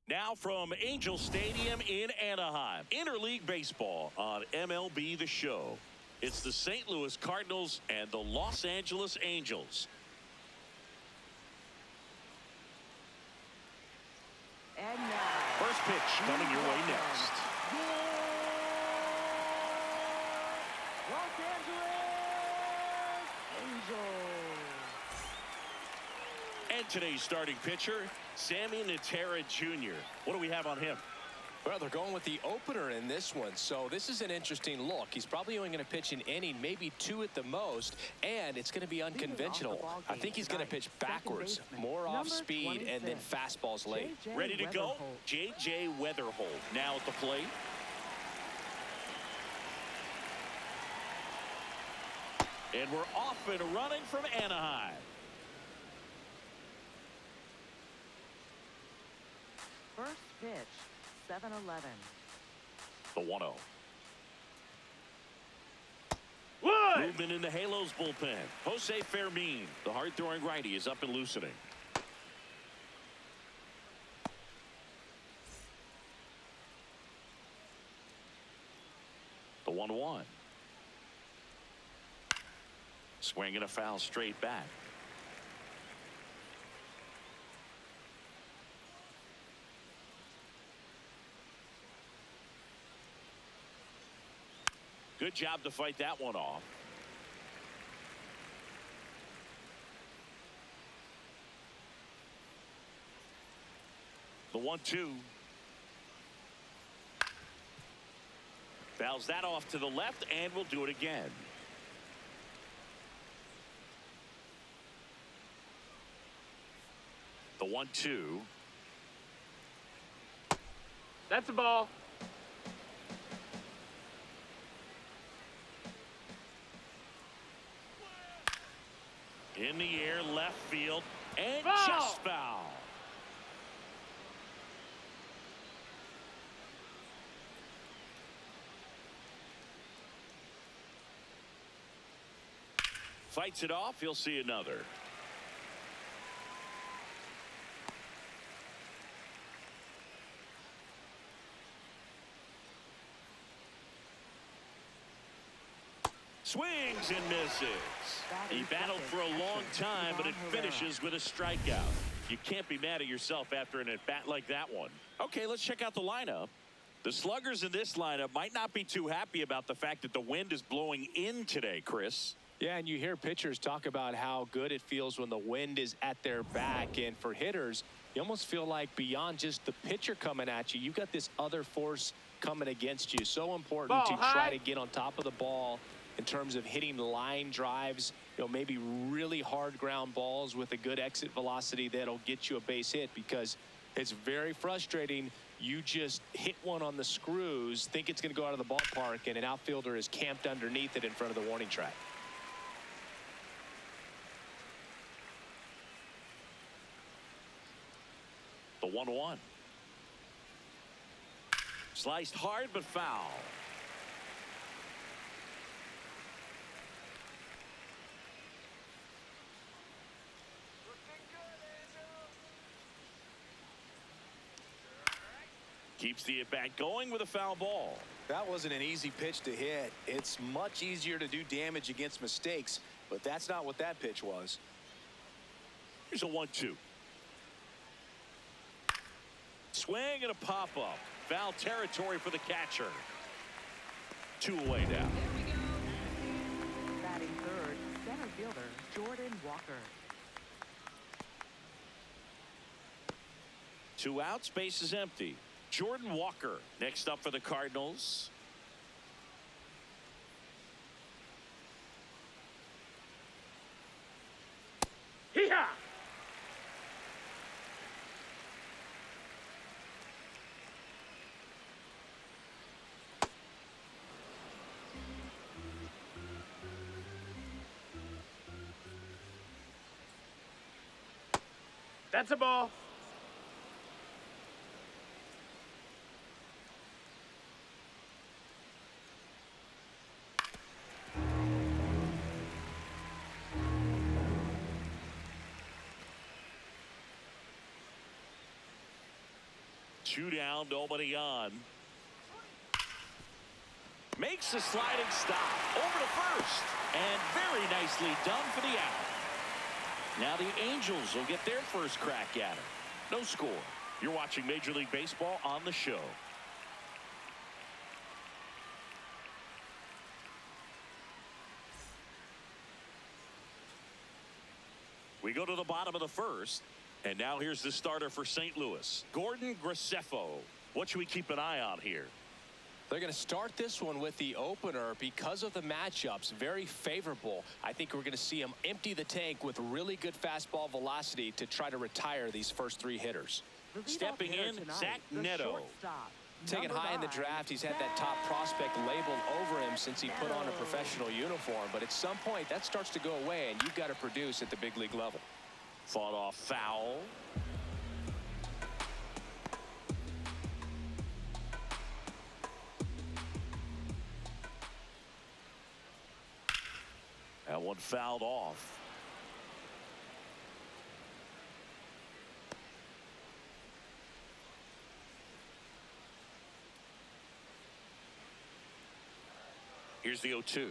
Now from Angel Stadium in Anaheim, interleague baseball on MLB The Show. It's the St. Louis Cardinals and the Los Angeles Angels. And now, first pitch coming your way next. Los Angeles Angels. And today's starting pitcher, Sammy Natera Jr. What do we have on him? Well, they're going with the opener in this one, so this is an interesting look. He's probably only going to pitch an inning, maybe two at the most, and it's going to be unconventional. I think he's going to pitch backwards, more off speed, and then fastballs late. Ready to go? J.J. Weatherholt now at the plate. And we're off and running from Anaheim. First pitch, 7-11. The 1-0. Movement in the Halos bullpen. Jose Fermin, the hard-throwing righty, is up and loosening. The 1-1. Swinging a foul straight back. Good job to fight that one off. The 1-2. Fouls that off to the left, and we'll do it again. The 1-2. That's a ball. In the air, left field, and Foul! just foul. Fights it off. He'll see another. Swings and misses. He battled for a long time, but it finishes with a strikeout. You can't be mad at yourself after an at-bat like that one. Okay, let's check out the lineup. The sluggers in this lineup might not be too happy about the fact that the wind is blowing in today, Chris. Yeah, and you hear pitchers talk about how good it feels when the wind is at their back. And for hitters, you almost feel like beyond just the pitcher coming at you, you've got this other force coming against you. So important to try to get on top of the ball in terms of hitting line drives, maybe really hard ground balls with a good exit velocity that'll get you a base hit, because it's very frustrating. You just hit one on the screws, think it's going to go out of the ballpark, and an outfielder is camped underneath it in front of the warning track. The 1-1. Sliced hard but foul. Keeps the at-bat going with a foul ball. That wasn't an easy pitch to hit. It's much easier to do damage against mistakes, but that's not what that pitch was. Here's a 1-2. Swing and a pop-up. Foul territory for the catcher. 2 away now. Batting third, center fielder Jordan Walker. 2 outs, base is empty. Jordan Walker next up for the Cardinals. Hee-haw! That's a ball. 2 down, nobody on. Makes a sliding stop over to first. And very nicely done for the out. Now the Angels will get their first crack at it. No score. You're watching Major League Baseball on the show. We go to the bottom of the first. And now here's the starter for St. Louis, Gordon Graceffo. What should we keep an eye on here? They're going to start this one with the opener because of the matchups. Very favorable. I think we're going to see him empty the tank with really good fastball velocity to try to retire these first 3 hitters. Stepping in, Zach Neto. Taken high in the draft, he's had that top prospect labeled over him since he put on a professional uniform. But at some point, that starts to go away, and you've got to produce at the big league level. Fought off foul. That one fouled off. Here's the 0-2.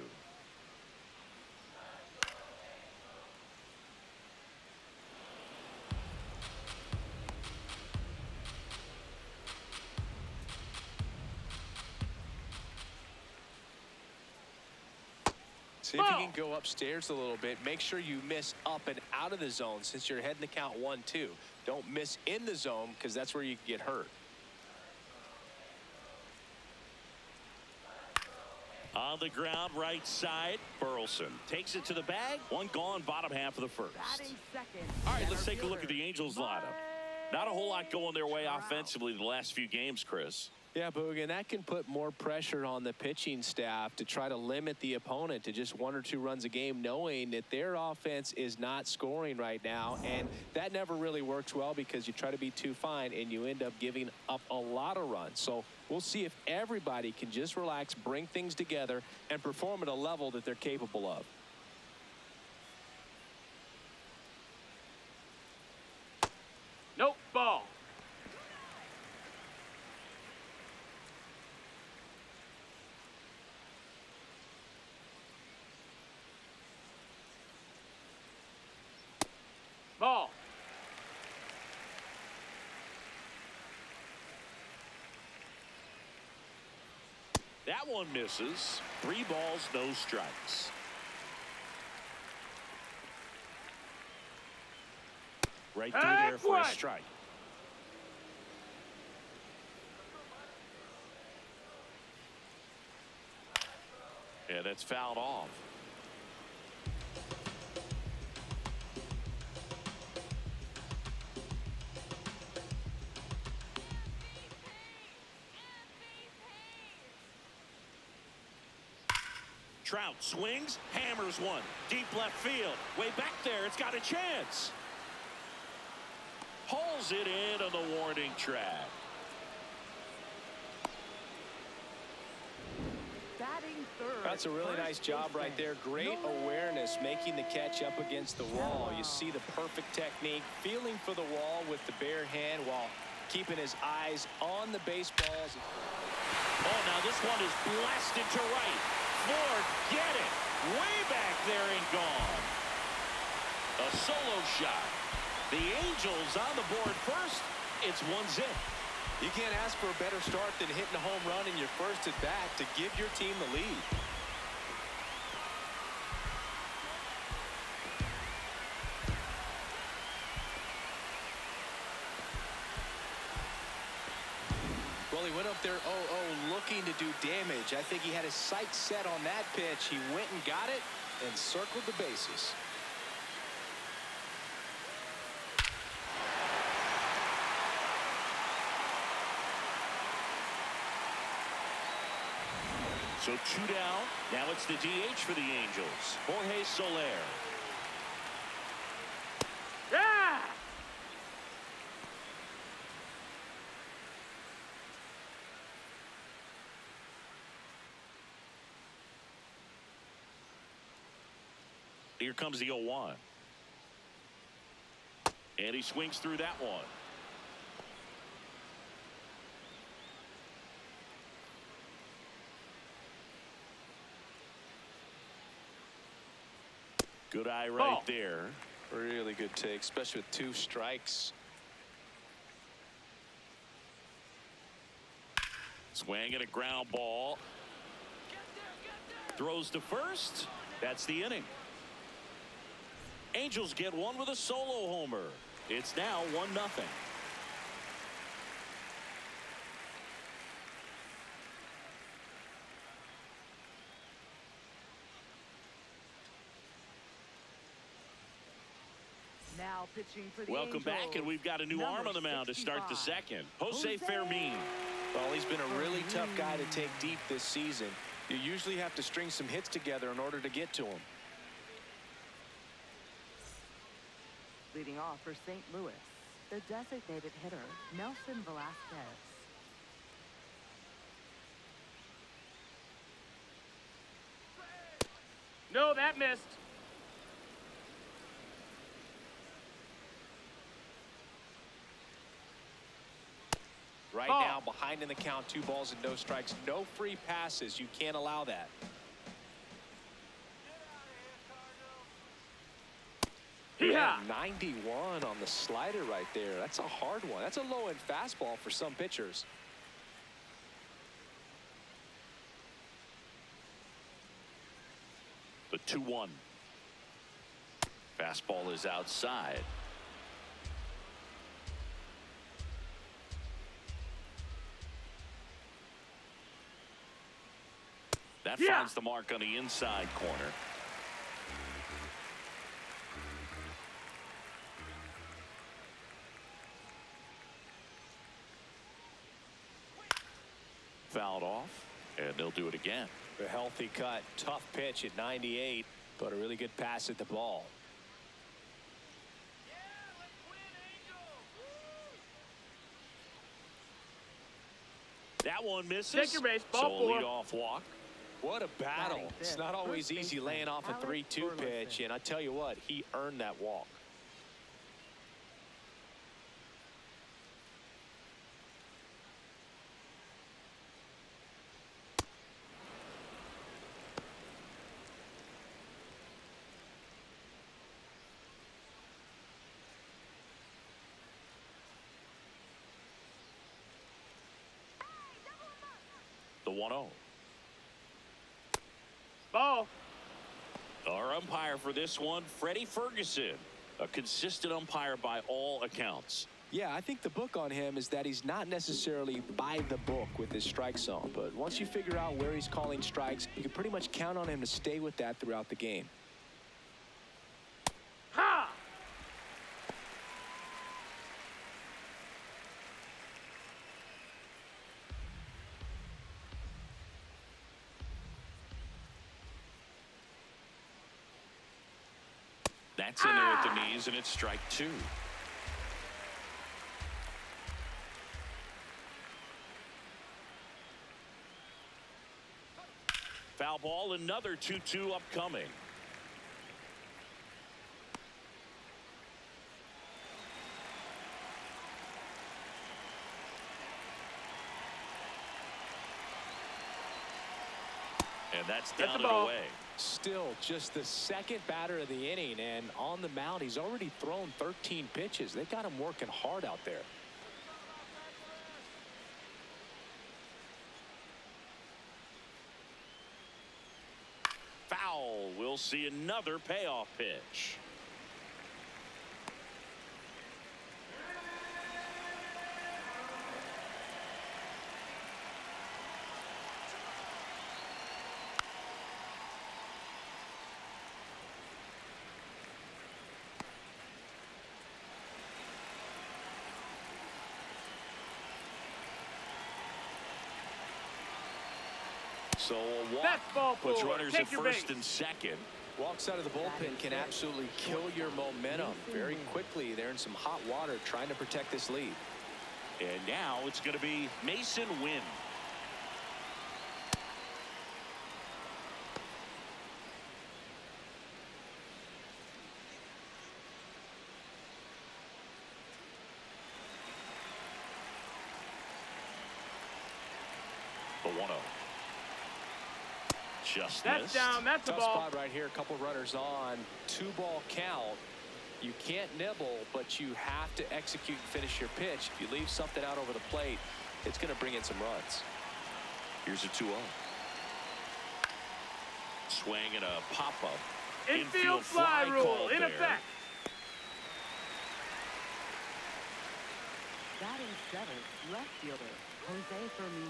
See if you can go upstairs a little bit. Make sure you miss up and out of the zone since you're heading to count 1-2. Don't miss in the zone because that's where you can get hurt. On the ground, right side, Burleson takes it to the bag. One gone, bottom half of the first. All right, let's take a look at the Angels lineup. Not a whole lot going their way offensively the last few games, Chris. Yeah, Boog, and that can put more pressure on the pitching staff to try to limit the opponent to just 1 or 2 runs a game, knowing that their offense is not scoring right now. And that never really works well because you try to be too fine and you end up giving up a lot of runs. So we'll see if everybody can just relax, bring things together, and perform at a level that they're capable of. Nope, ball. Ball. That one misses. 3 balls, no strikes. Right through there for a strike. Yeah, that's fouled off. Trout swings, hammers one. Deep left field. Way back there. It's got a chance. Hauls it in on the warning track. That's a really nice job right there. Great awareness, making the catch up against the wall. You see the perfect technique, feeling for the wall with the bare hand while keeping his eyes on the baseballs. Oh, now this one is blasted to right. Forget it. Way back there and gone. A solo shot. The Angels on the board first. It's 1-0. You can't ask for a better start than hitting a home run in your first at bat to give your team the lead. Well, he went up there 0-0 looking to do damage. I think he had his sights set on that pitch. He went and got it and circled the bases. So 2 down. Now it's the DH for the Angels, Jorge Soler. Yeah! Here comes the 0-1. And he swings through that one. Good eye right Ball. there. Really good take, especially with 2 strikes. Swing and a ground ball. Throws to first. That's the inning. Angels get one with a solo homer. It's now 1-0. Now pitching for the Welcome back, and we've got a new arm on the mound to start the 65. second. Jose Fermin. Well, he's been a really tough guy to take deep this season. You usually have to string some hits together in order to get to him. Leading off for St. Louis, the designated hitter, Nelson Velasquez. No, that missed. Right Ball. now, behind in the count, 2 balls and no strikes. No free passes. You can't allow that. Yeah. 91 on the slider right there. That's a hard one. That's a low-end fastball for some pitchers. The 2-1. Fastball is outside. That finds the mark on the inside corner. Fouled off, and they'll do it again. A healthy cut. Tough pitch at 98, but a really good pass at the ball. That one misses. Take your base, ball so a 4. leadoff walk. What a battle. Batting It's fifth, not always first easy baseman laying off a Alex 3-2 Burleson. pitch, and I tell you what, he earned that walk. The 1-0. Ball. Our umpire for this one, Freddie Ferguson. A consistent umpire by all accounts. Yeah, I think the book on him is that he's not necessarily by the book with his strike zone, but once you figure out where he's calling strikes, you can pretty much count on him to stay with that throughout the game. Ha! That's in there at the knees, and it's strike 2. Foul ball, another 2-2 upcoming. And that's down and ball. away. Still just the second batter of the inning, and on the mound, he's already thrown 13 pitches. They got him working hard out there. Foul. We'll see another payoff pitch. So a walk That's ball puts 4. runners Take at your first base. and second. Walks out of the bullpen can absolutely kill your momentum very quickly. They're in some hot water trying to protect this lead. And now it's going to be Mason Wynn. The 1-0. Just That's missed. down. That's the Tough ball. spot right here. A couple runners on. 2-ball count. You can't nibble, but you have to execute and finish your pitch. If you leave something out over the plate, it's going to bring in some runs. Here's a 2-0. Swing and a pop-up. Infield fly rule called in there. effect. Batting seventh, left fielder, Jose Fermin.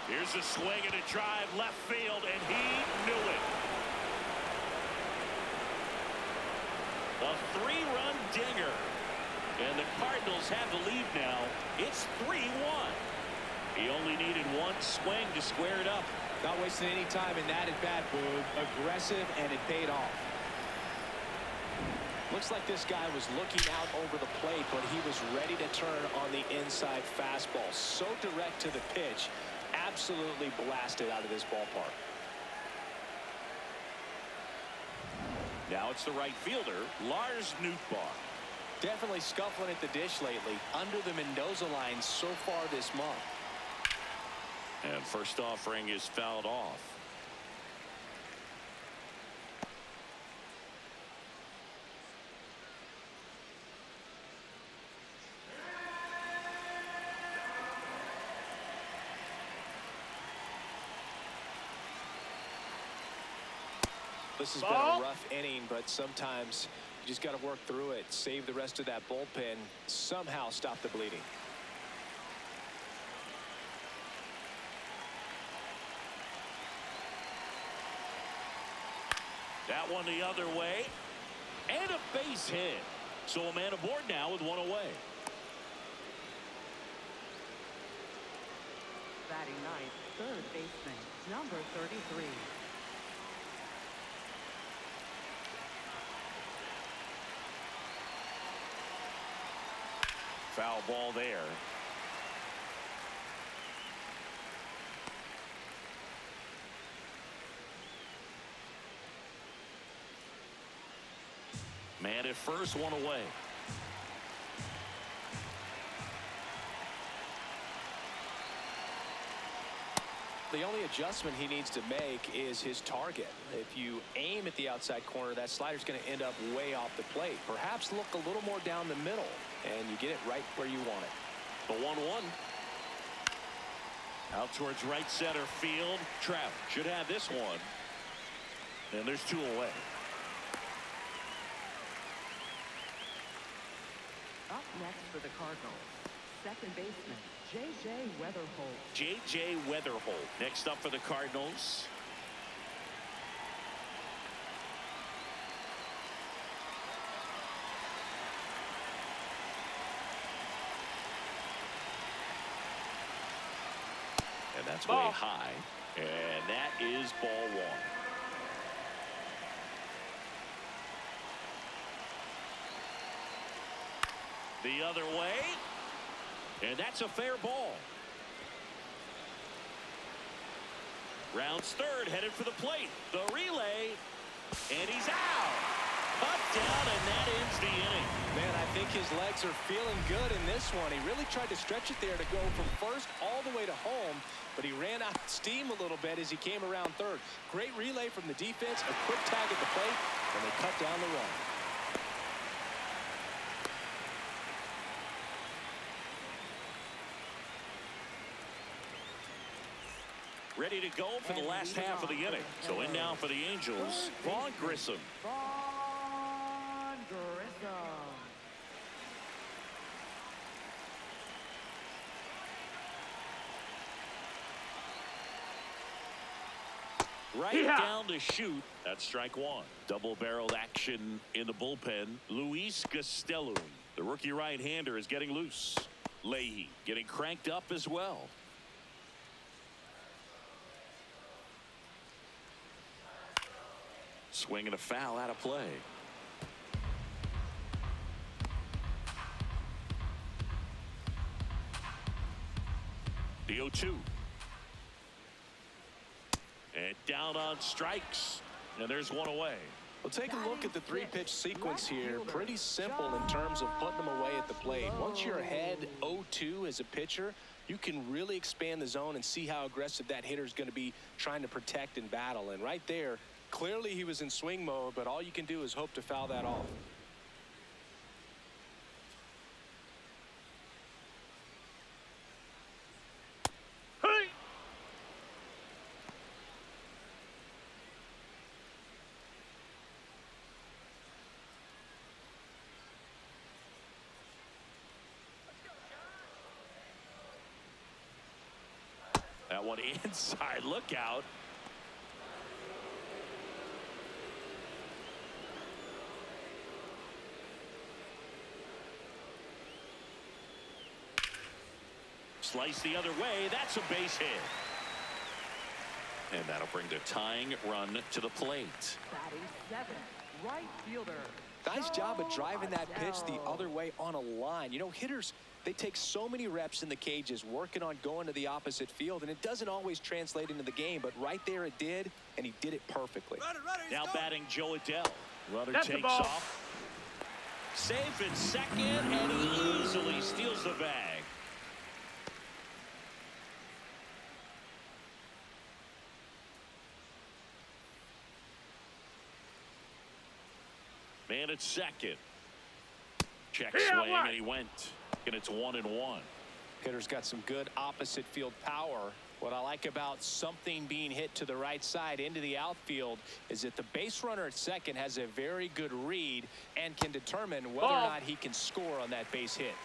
Here's a swing and a drive left field, and he knew it. A 3-run dinger. And the Cardinals have the lead now. It's 3-1. He only needed one swing to square it up. Not wasting any time in that at-bat, Boog. Aggressive, and it paid off. Looks like this guy was looking out over the plate, but he was ready to turn on the inside fastball. So direct to the pitch. Absolutely blasted out of this ballpark. Now it's the right fielder, Lars Nootbaar. Definitely scuffling at the dish lately. Under the Mendoza line so far this month. And first offering is fouled off. This has been Ball. a rough inning, but sometimes you just got to work through it, save the rest of that bullpen, somehow stop the bleeding. That one the other way. And a base hit. So a man aboard now with one away. Batting ninth, third baseman, number 33. Foul ball there. Man at first, one away. The only adjustment he needs to make is his target. If you aim at the outside corner, that slider's going to end up way off the plate. Perhaps look a little more down the middle, and you get it right where you want it. The 1-1. Out towards right center field. Trout should have this one. And there's two away. Up next for the Cardinals, second baseman, J.J. Weatherholt. J.J. Weatherholt next up for the Cardinals. And that's way Ball. high. And that is ball one. The other way. And that's a fair ball. Rounds third, headed for the plate. The relay. And he's out. Cut down, and that ends the inning. Man, I think his legs are feeling good in this one. He really tried to stretch it there to go from first all the way to home, but he ran out of steam a little bit as he came around third. Great relay from the defense, a quick tag at the plate, and they cut down the run. Ready to go for the last half of the inning. So in now for the Angels, Vaughn Grissom. Vaughn Grissom. Right Yeah. down to shoot. That's strike one. Double-barreled action in the bullpen. Luis Castelli, the rookie right-hander, is getting loose. Leahy getting cranked up as well. Swing and a foul out of play. The 0-2. And down on strikes. And there's one away. Well, take a look at the three-pitch sequence here. Pretty simple in terms of putting them away at the plate. Once you're ahead 0-2 as a pitcher, you can really expand the zone and see how aggressive that hitter is going to be trying to protect and battle. And right there, clearly he was in swing mode, but all you can do is hope to foul that off. That one inside. Look out. Slice the other way. That's a base hit. And that'll bring the tying run to the plate. Batting seventh, right fielder. Nice job of driving that pitch the other way on a line. You know, hitters, they take so many reps in the cages working on going to the opposite field, and it doesn't always translate into the game, but right there it did, and he did it perfectly. Now batting Joe Adell. Runner That's the takes ball. off. Safe in second, and he easily steals the bag. Man at second. Check swing, and he went. And it's 1-1. Hitter's got some good opposite field power. What I like about something being hit to the right side into the outfield is that the base runner at second has a very good read and can determine whether or not he can score on that base hit.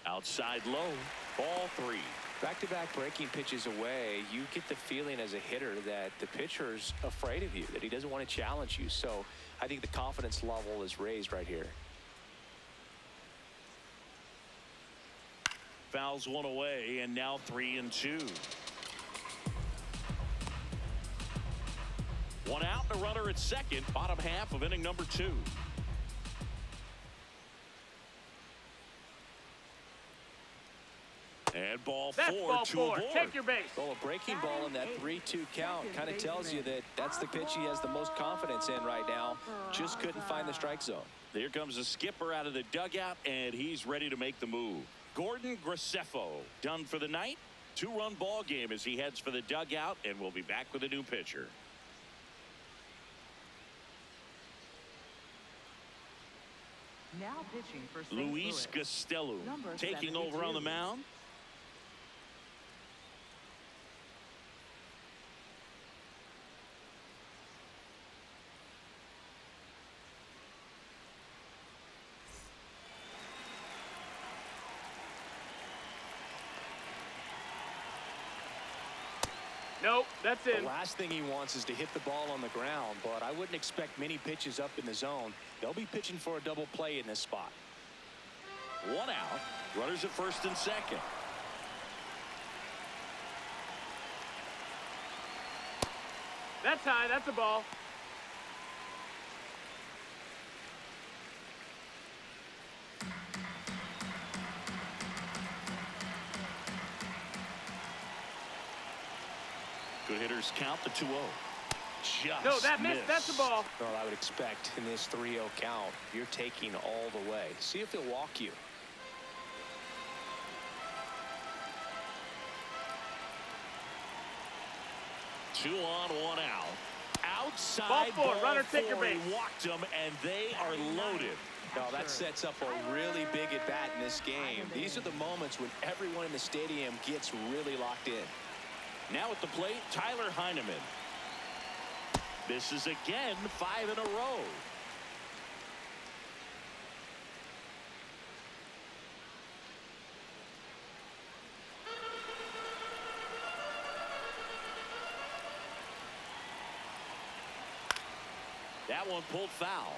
Outside low. Ball 3. Back-to-back breaking pitches away, you get the feeling as a hitter that the pitcher's afraid of you, that he doesn't want to challenge you. So I think the confidence level is raised right here. Fouls one away, and now 3-2. One out, and a runner at second. Bottom half of inning number 2. And ball That's 4 ball to 4. aboard. Take your base. Well, a breaking ball in that 3-2 count kind of tells you that that's the pitch he has the most confidence in right now. Just couldn't find the strike zone. Here comes the skipper out of the dugout, and he's ready to make the move. Gordon Graceffo done for the night. 2-run ball game as he heads for the dugout, and we'll be back with a new pitcher. Now pitching for St. Luis Louis. Castello Number taking over on the 72. mound. Nope, that's The in. last thing he wants is to hit the ball on the ground, but I wouldn't expect many pitches up in the zone. They'll be pitching for a double play in this spot. One out. Runners at first and second. That's high. That's a ball. Good hitters count the 2-0. Just No, that missed. That's a ball. Well, I would expect in this 3-0 count, you're taking all the way. See if he'll walk you. Two on, one out. Outside Ball 4. ball Runner, take your 4. He base. walked them, and they are loaded. Now that sets up a really big at bat in this game. These are the moments when everyone in the stadium gets really locked in. Now at the plate, Tyler Heineman. This is again 5 in a row. That one pulled foul.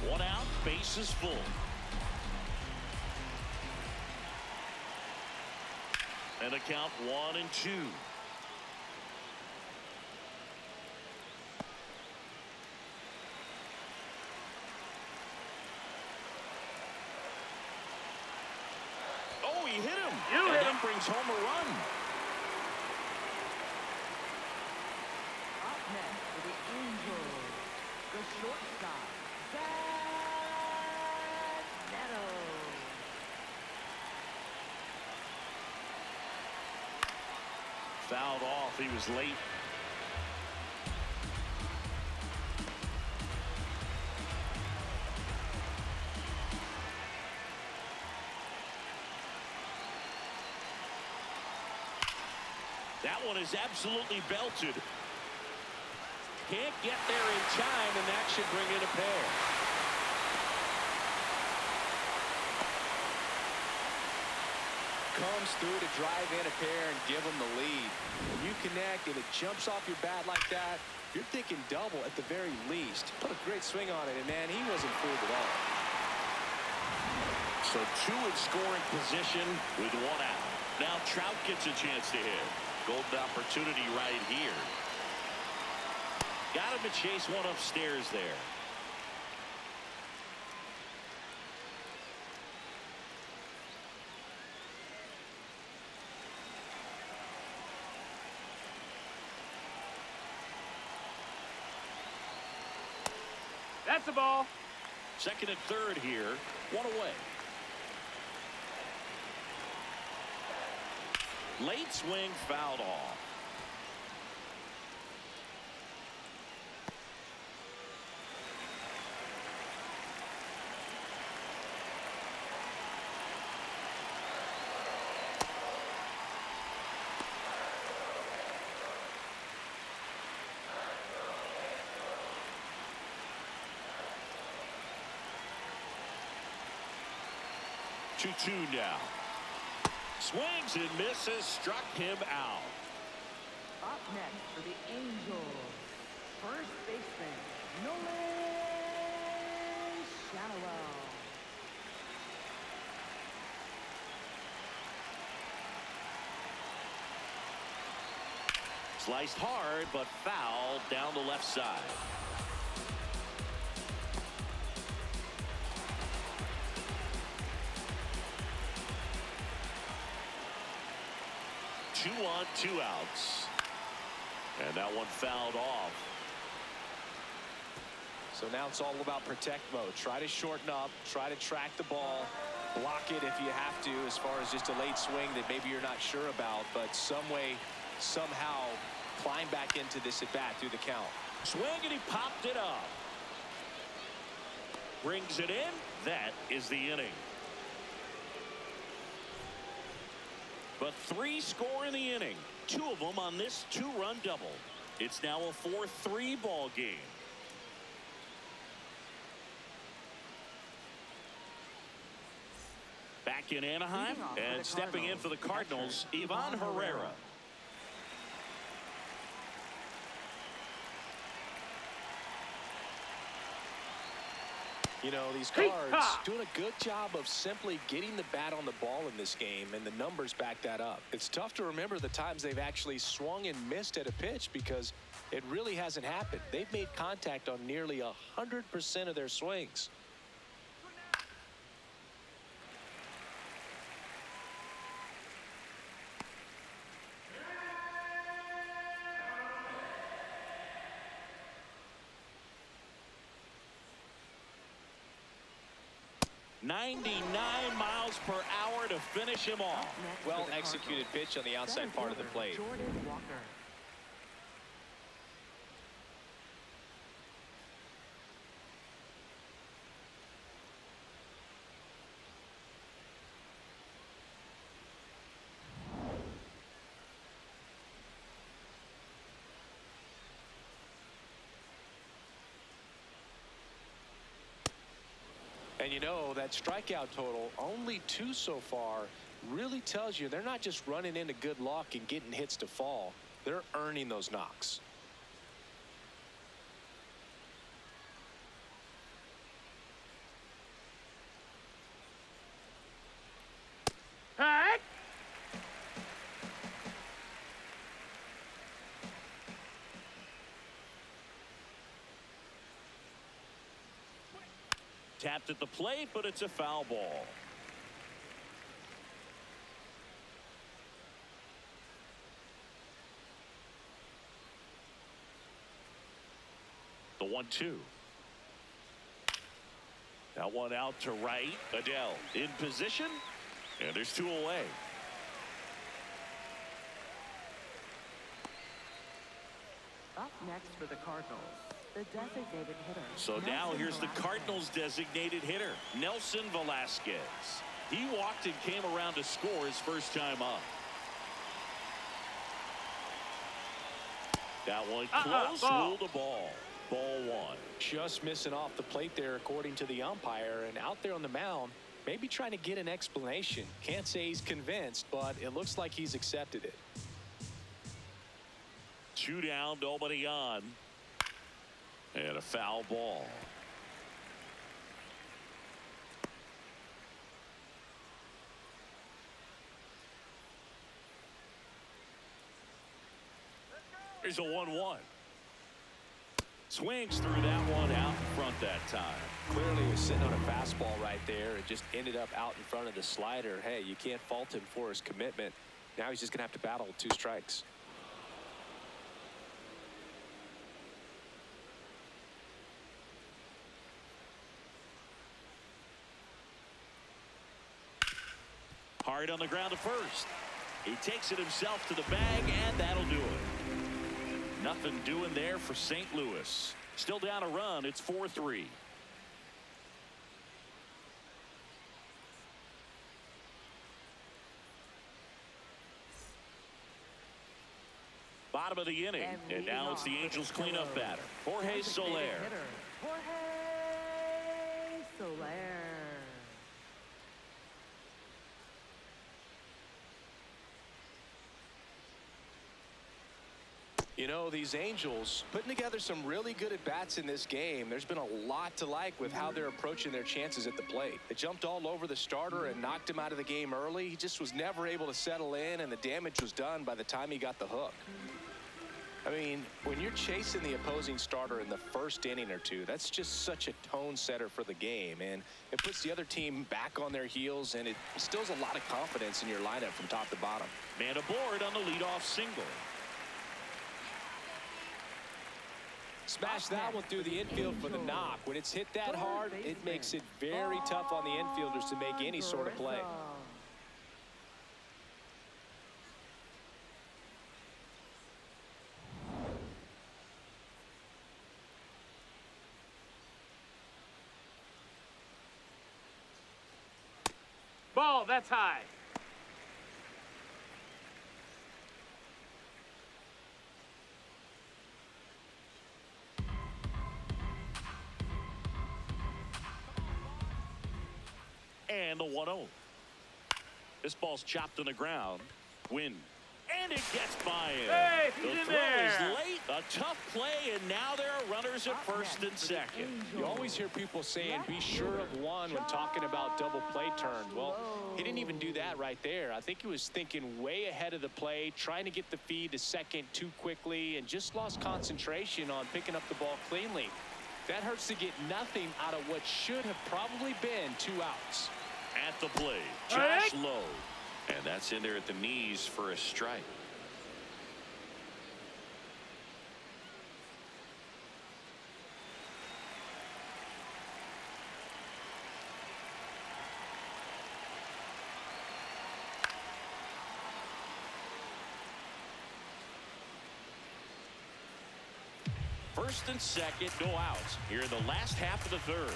One out, base is full. And a count 1-2. brings home a run. Up next for the Angels, the shortstop, Zach Neto. Fouled off. He was late. That one is absolutely belted. Can't get there in time, and that should bring in a pair. Comes through to drive in a pair and give them the lead. When you connect and it jumps off your bat like that, you're thinking double at the very least. Put a great swing on it, and man, he wasn't fooled at all. So two in scoring position with one out. Now Trout gets a chance to hit. Golden opportunity right here. Got him to chase one upstairs there. That's the ball. Second and third here. One away. Late swing fouled off. Two now. Swings and misses, struck him out. Up next for the Angels, first baseman, Nolan Shallow. Sliced hard, but fouled down the left side. Two on, two outs. And that one fouled off. So now it's all about protect mode. Try to shorten up, try to track the ball, block it if you have to, as far as just a late swing that maybe you're not sure about, but some way, somehow climb back into this at bat through the count. Swing, and he popped it up. Brings it in. That is the inning. But three score in the inning. Two of them on this two-run double. It's now a 4-3 ball game. Back in Anaheim and stepping in for the Cardinals, Ivan Herrera. You know, these Cards doing a good job of simply getting the bat on the ball in this game, and the numbers back that up. It's tough to remember the times they've actually swung and missed at a pitch because it really hasn't happened. They've made contact on nearly 100% of their swings. .99 miles per hour to finish him off. Well executed pitch on the outside part of the plate. Jordan Walker. And you know, that strikeout total, only 2 so far, really tells you they're not just running into good luck and getting hits to fall. They're earning those knocks. Hey! Tapped at the plate, but it's a foul ball. 1-2. That one out to right. Adele in position, and there's 2 away. Up next for the Cardinals, the designated hitter. So now here's the Cardinals designated hitter, Nelson Velasquez. He walked and came around to score his first time up. That one close, ruled a ball. Ball 1. Just missing off the plate there, according to the umpire, and out there on the mound, maybe trying to get an explanation. Can't say he's convinced, but it looks like he's accepted it. 2 down, nobody on, and a foul ball. Here's a 1-1. Swings through that one out in front that time. Clearly he was sitting on a fastball right there. It just ended up out in front of the slider. Hey, you can't fault him for his commitment. Now he's just going to have to battle with 2 strikes. Hard on the ground to first. He takes it himself to the bag, and that'll do it. Nothing doing there for St. Louis. Still down a run. It's 4-3. Bottom of the inning, and now it's the Angels cleanup batter, Jorge Soler. Jorge Soler. You know, these Angels putting together some really good at-bats in this game. There's been a lot to like with how they're approaching their chances at the plate. They jumped all over the starter and knocked him out of the game early. He just was never able to settle in, and the damage was done by the time he got the hook. I mean, when you're chasing the opposing starter in the first inning or 2, that's just such a tone setter for the game, and it puts the other team back on their heels, and it instills a lot of confidence in your lineup from top to bottom. Man aboard on the leadoff single. Smash that one through the infield for the knock. When it's hit that hard, it makes it very tough on the infielders to make any sort of play. Ball, that's high. And the 1-0. This ball's chopped on the ground. Wind. And it gets by him. Hey, the he's in throw there. is late. A tough play, and now there are runners at first and second. You always hear people saying be sure of one when talking about double play turns. Well, he didn't even do that right there. I think he was thinking way ahead of the play, trying to get the feed to second too quickly, and just lost concentration on picking up the ball cleanly. That hurts to get nothing out of what should have probably been 2 outs. At the plate, Josh Lowe. And that's in there at the knees for a strike. First and second, no outs here in the last half of the 3rd.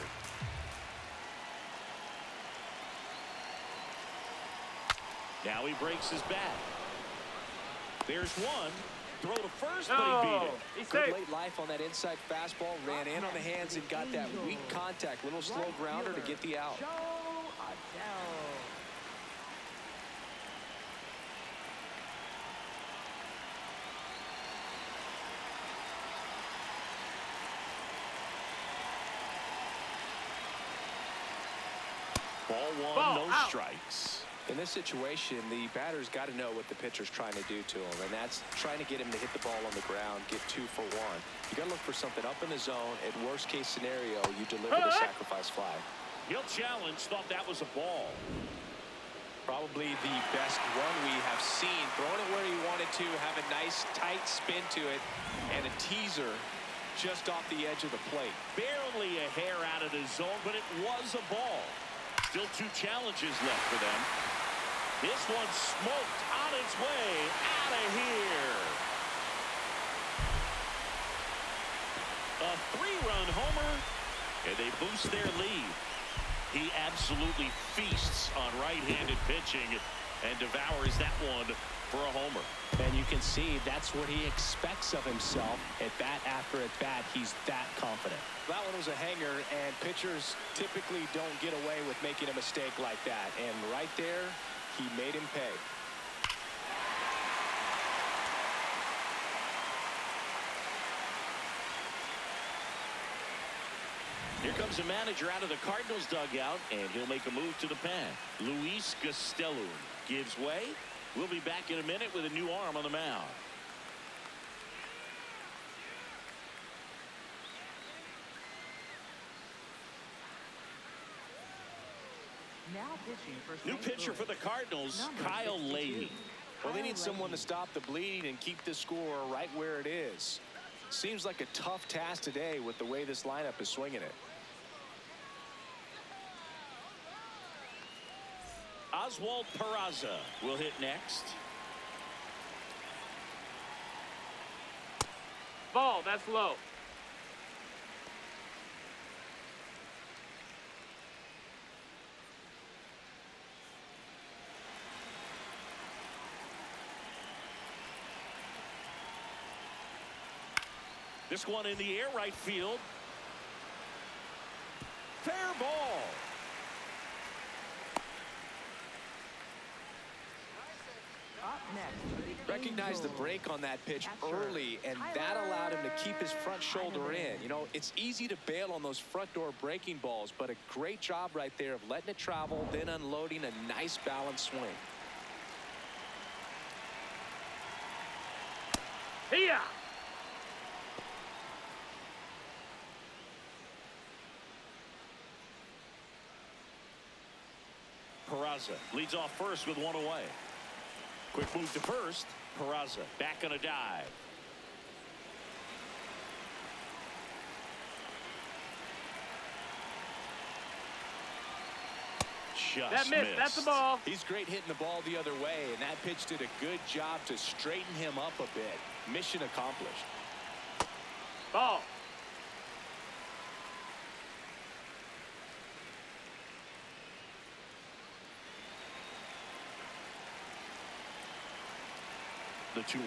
Now he breaks his bat. There's one. Throw to first, but he beat it. He's Good safe. late life on that inside fastball. Ran in on the hands and got that weak contact. Little slow grounder to get the out. Joe Adele. Ball 1, Ball no out. strikes. In this situation, the batter's got to know what the pitcher's trying to do to him, and that's trying to get him to hit the ball on the ground, get 2 for 1. You got to look for something up in the zone. At worst case scenario, you deliver the sacrifice fly. He'll challenge, thought that was a ball. Probably the best one we have seen. Throwing it where he wanted to, have a nice tight spin to it, and a teaser just off the edge of the plate. Barely a hair out of the zone, but it was a ball. Still 2 challenges left for them. This one smoked on its way out of here. A 3-run homer, and they boost their lead. He absolutely feasts on right-handed pitching and devours that one for a homer. And you can see that's what he expects of himself. At bat after at bat, he's that confident. That one was a hanger, and pitchers typically don't get away with making a mistake like that. And right there, he made him pay. Here comes the manager out of the Cardinals dugout, and he'll make a move to the pen. Luis Gastelum gives way. We'll be back in a minute with a new arm on the mound. Now pitching for New St. pitcher Louis, for the Cardinals, number Kyle 62. Leahy. Well, they need Kyle someone to Leahy. stop the bleeding and keep the score right where it is. Seems like a tough task today with the way this lineup is swinging it. Oswald Peraza will hit next. Ball, that's low. This one in the air, right field. Fair ball. Up next for the Recognize the Angels. break on that pitch Catcher, early, and that allowed him to keep his front shoulder in. You know, it's easy to bail on those front door breaking balls, but a great job right there of letting it travel, then unloading a nice balanced swing. Here. Peraza leads off first with 1 away. Quick move to first. Peraza back on a dive. Just That missed. That's the ball. He's great hitting the ball the other way, and that pitch did a good job to straighten him up a bit. Mission accomplished. Ball. The 2-1.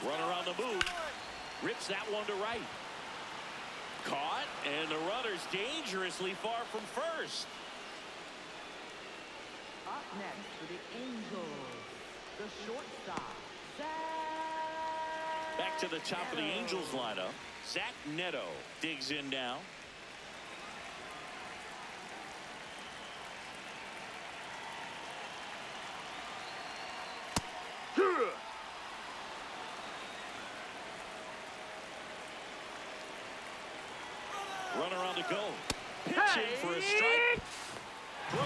Runner on the move. Rips that one to right. Caught, and the runner's dangerously far from first. Up next for the Angels, the shortstop, Zach Back to the top of the Neto. Angels lineup. Zach Neto digs in now. Runner on the go. Pitching for a strike. Throw,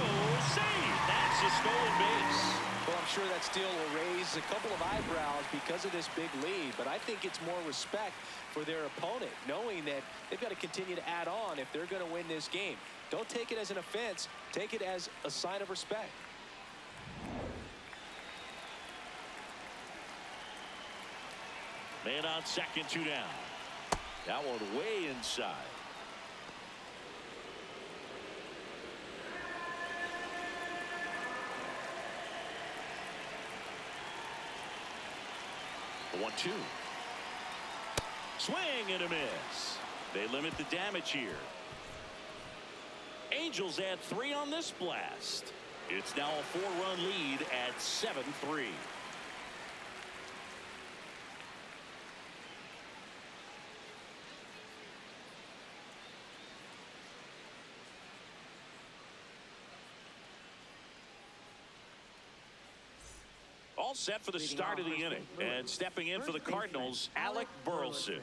save. That's a stolen base. Well, I'm sure that steal will raise a couple of eyebrows because of this big lead, but I think it's more respect for their opponent, knowing that they've got to continue to add on if they're going to win this game. Don't take it as an offense. Take it as a sign of respect. Man on second, 2 down. That one way inside. The 1-2. Swing and a miss. They limit the damage here. Angels add 3 on this blast. It's now a 4-run lead at 7-3. All set for the Leading start off of the for inning. St. Louis, And stepping in for the first baseman, Cardinals, Alec Burleson.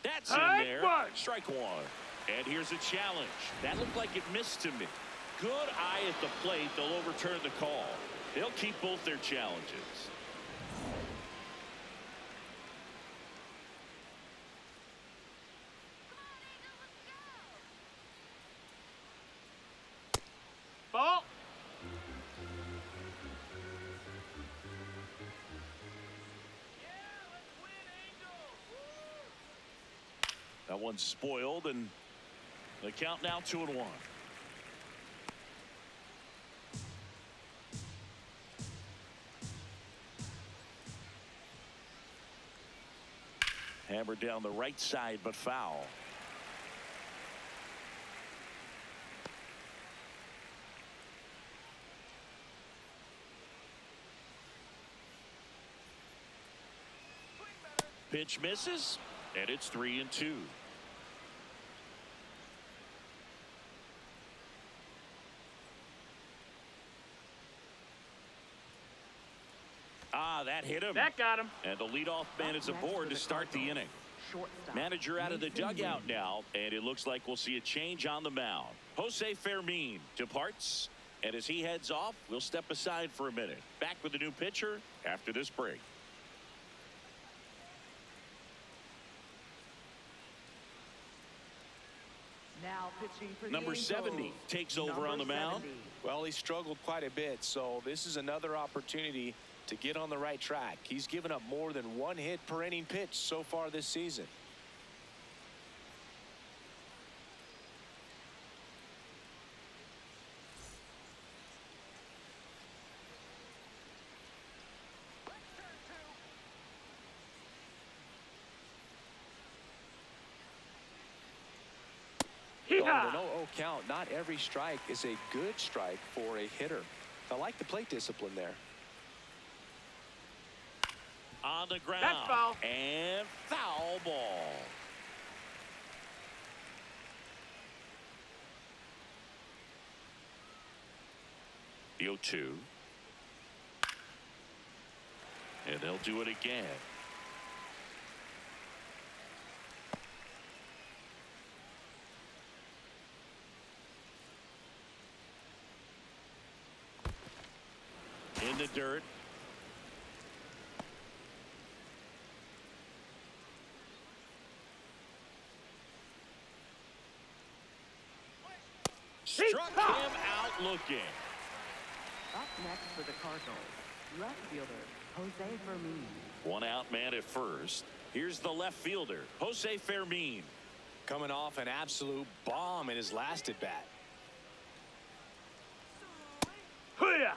That's in Strike there. one. Strike 1. And here's a challenge. That looked like it missed to me. good eye at the plate, they'll overturn the call. They'll keep both their challenges. Ball. That one's spoiled, and the count now 2-1. Hammered down the right side, but foul. Pitch misses, and it's 3-2. That hit him. That got him. And the leadoff man is aboard to start the inning. Manager out of the dugout now, and it looks like we'll see a change on the mound. Jose Fermin departs, and as he heads off, we'll step aside for a minute. Back with a new pitcher after this break. Now pitching for the Number Angels, 70 takes over on the mound. 70. Well, he struggled quite a bit, so this is another opportunity to get on the right track. He's given up more than one hit per inning pitch so far this season. On an 0-0 count, not every strike is a good strike for a hitter. I like the plate discipline there. On the ground. That's foul. And foul ball. The 0-2. And they'll do it again. In the dirt. Struck him out looking. Up next for the Cardinals, left fielder Jose Fermin. One out man at first. Here's the left fielder, Jose Fermin. Coming off an absolute bomb in his last at bat. Hoo-yah.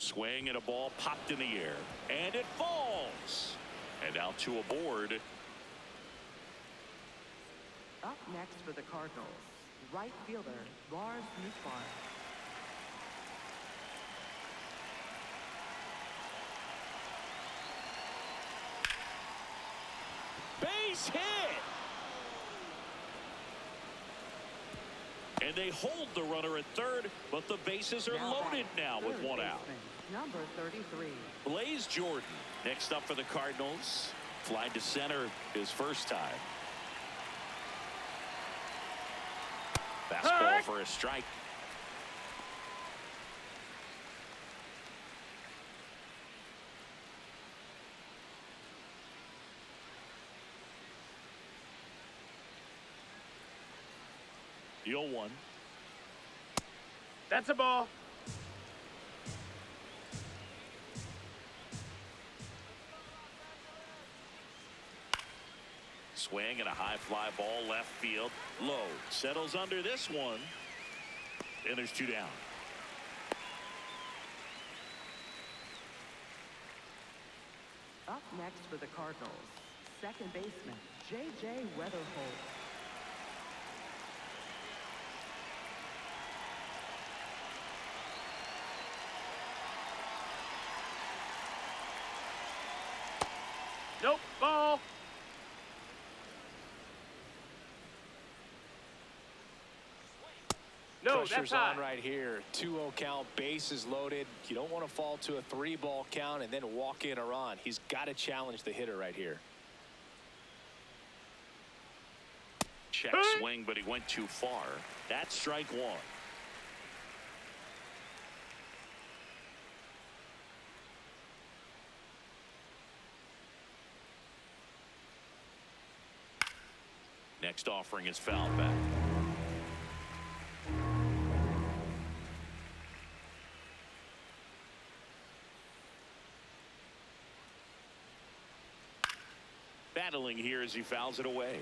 Swing and a ball popped in the air, and it falls. And now two aboard. Up next for the Cardinals, right fielder Lars Nootbaar. Base hit. And they hold the runner at third, but the bases are loaded now with one out. Number 33. Blaze Jordan next up for the Cardinals. Flied to center his first time. Fastball for a strike. The 0-1. That's a ball. Swing and a high fly ball left field. Low. Settles under this one. And there's two down. Up next for the Cardinals, second baseman J.J. Weatherholt. Nope. Ball. No, Pressure's that's high. on right here. 2-0 count, bases loaded. You don't want to fall to a 3-ball count and then walk in a run. He's got to challenge the hitter right here. Check swing, but he went too far. That's strike one. Next offering is fouled back. Battling here as he fouls it away.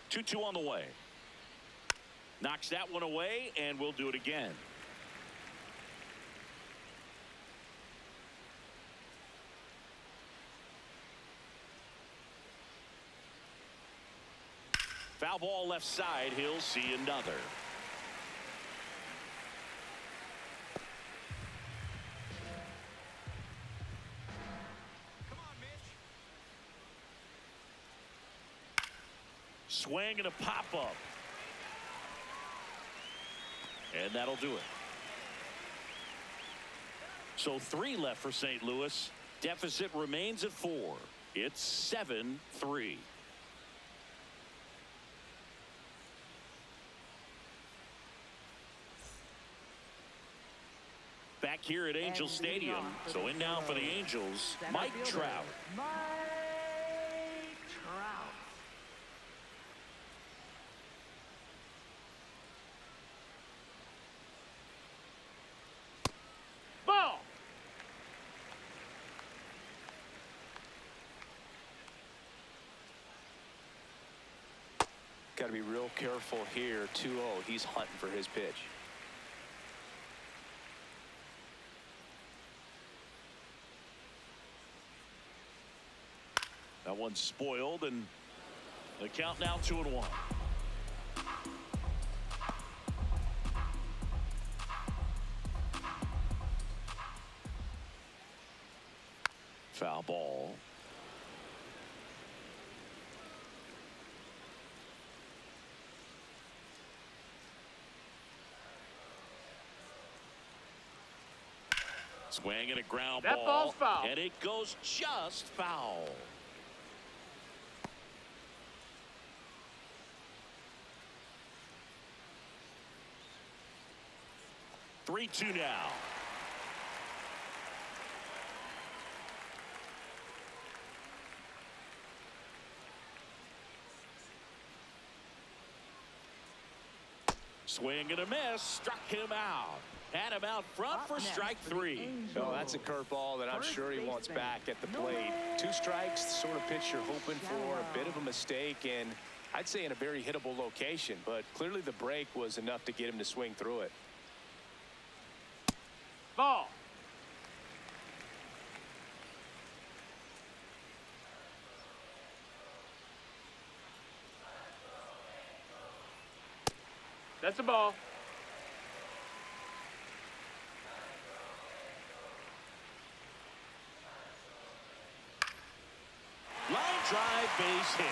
Two on the way. Knocks that one away, and we'll do it again. Foul ball left side. He'll see another. Swing and a pop-up. And that'll do it. So 3 left for St. Louis. Deficit remains at 4. It's 7-3. Back here at Angel Stadium. So in now for the Angels, Mike Trout. Mike Trout. Ball. Got to be real careful here. 2-0. He's hunting for his pitch. That one's spoiled, and the count now 2-1. Foul ball. Swing and a ground That ball. ball's foul. And it goes just foul. Three-two now. Swing and a miss. Struck him out. Had him out front for strike 3. Oh, that's a curveball that I'm sure he wants back at the plate. 2 strikes, the sort of pitch you're hoping for. A bit of a mistake, and I'd say in a very hittable location, but clearly the break was enough to get him to swing through it. Ball. That's a ball. Line drive, base hit.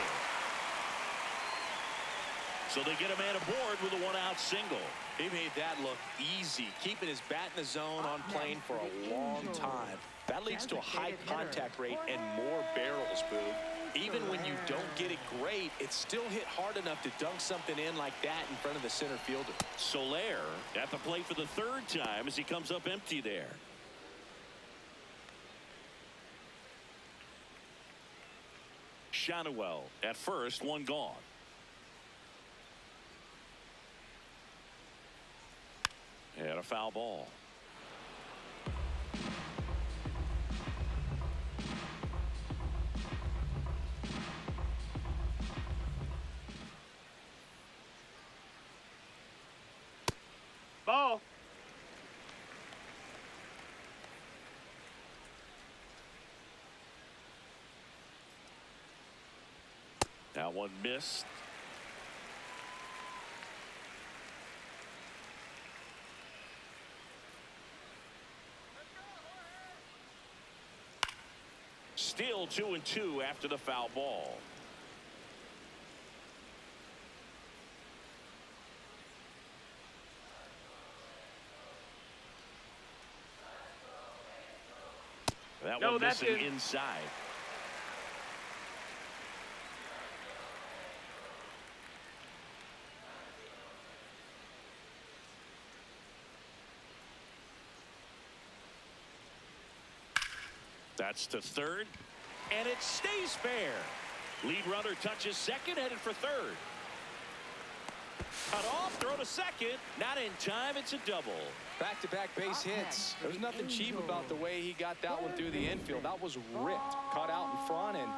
So they get a man aboard with a one-out single. He made that look easy, keeping his bat in the zone on plane for a long time. That leads to a high contact rate and more barrels, Boog. Even when you don't get it great, it's still hit hard enough to dunk something in like that in front of the center fielder. Soler at the plate for the 3rd time as he comes up empty there. Shanuel at first, one gone. And a foul ball. Ball. That one missed. Still 2-2 after the foul ball. That one missing inside. That's to third, and it stays fair. Lead runner touches second, headed for third. Cut off, throw to second. Not in time, it's a double. Back-to-back base hits. There was nothing cheap about the way he got that one through the infield. That was ripped, caught out in front, and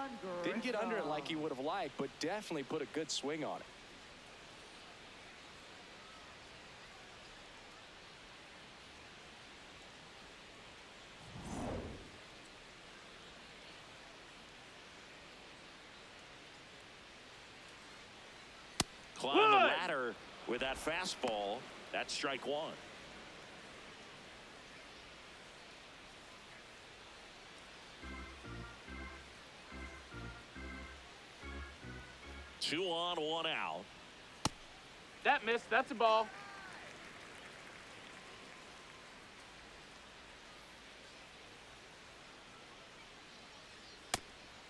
didn't get under it like he would have liked, but definitely put a good swing on it. Climb the ladder with that fastball. That's strike one. Two on, one out. That missed. That's a ball.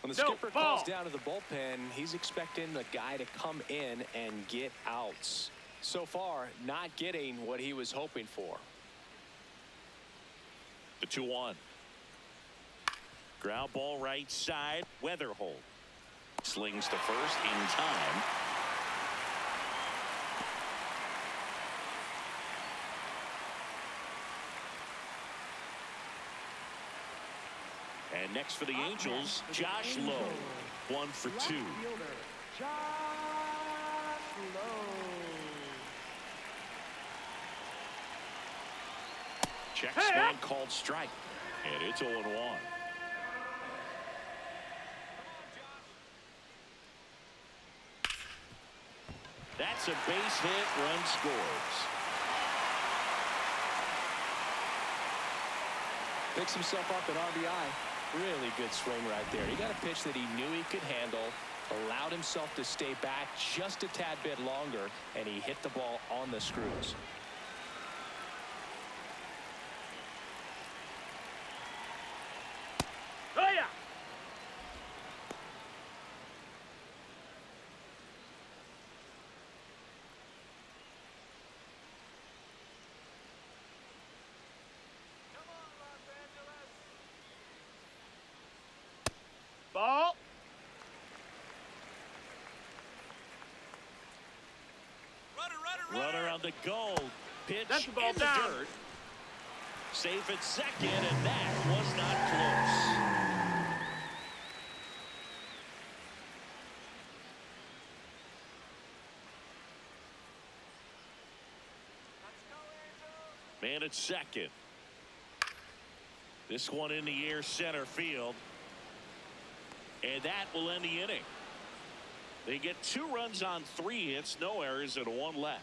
When the skipper calls down to the bullpen, he's expecting the guy to come in and get outs. So far, not getting what he was hoping for. The 2-1. Ground ball right side. Weatherholt slings to first in time. And next for the Angels, Josh Lowe. 1 for 2. Josh Lowe. Check swing called strike. And it's 0-1. That's a base hit. Run scores. Picks himself up at RBI. Really good swing right there. He got a pitch that he knew he could handle, allowed himself to stay back just a tad bit longer, and he hit the ball on the screws. Oh, yeah. Ball. Runner on the goal. Pitch That's the ball in the down. dirt. Safe at second, and that was not close. Man at second. This one in the air center field. And that will end the inning. They get 2 runs on 3 hits, no errors, and 1 left.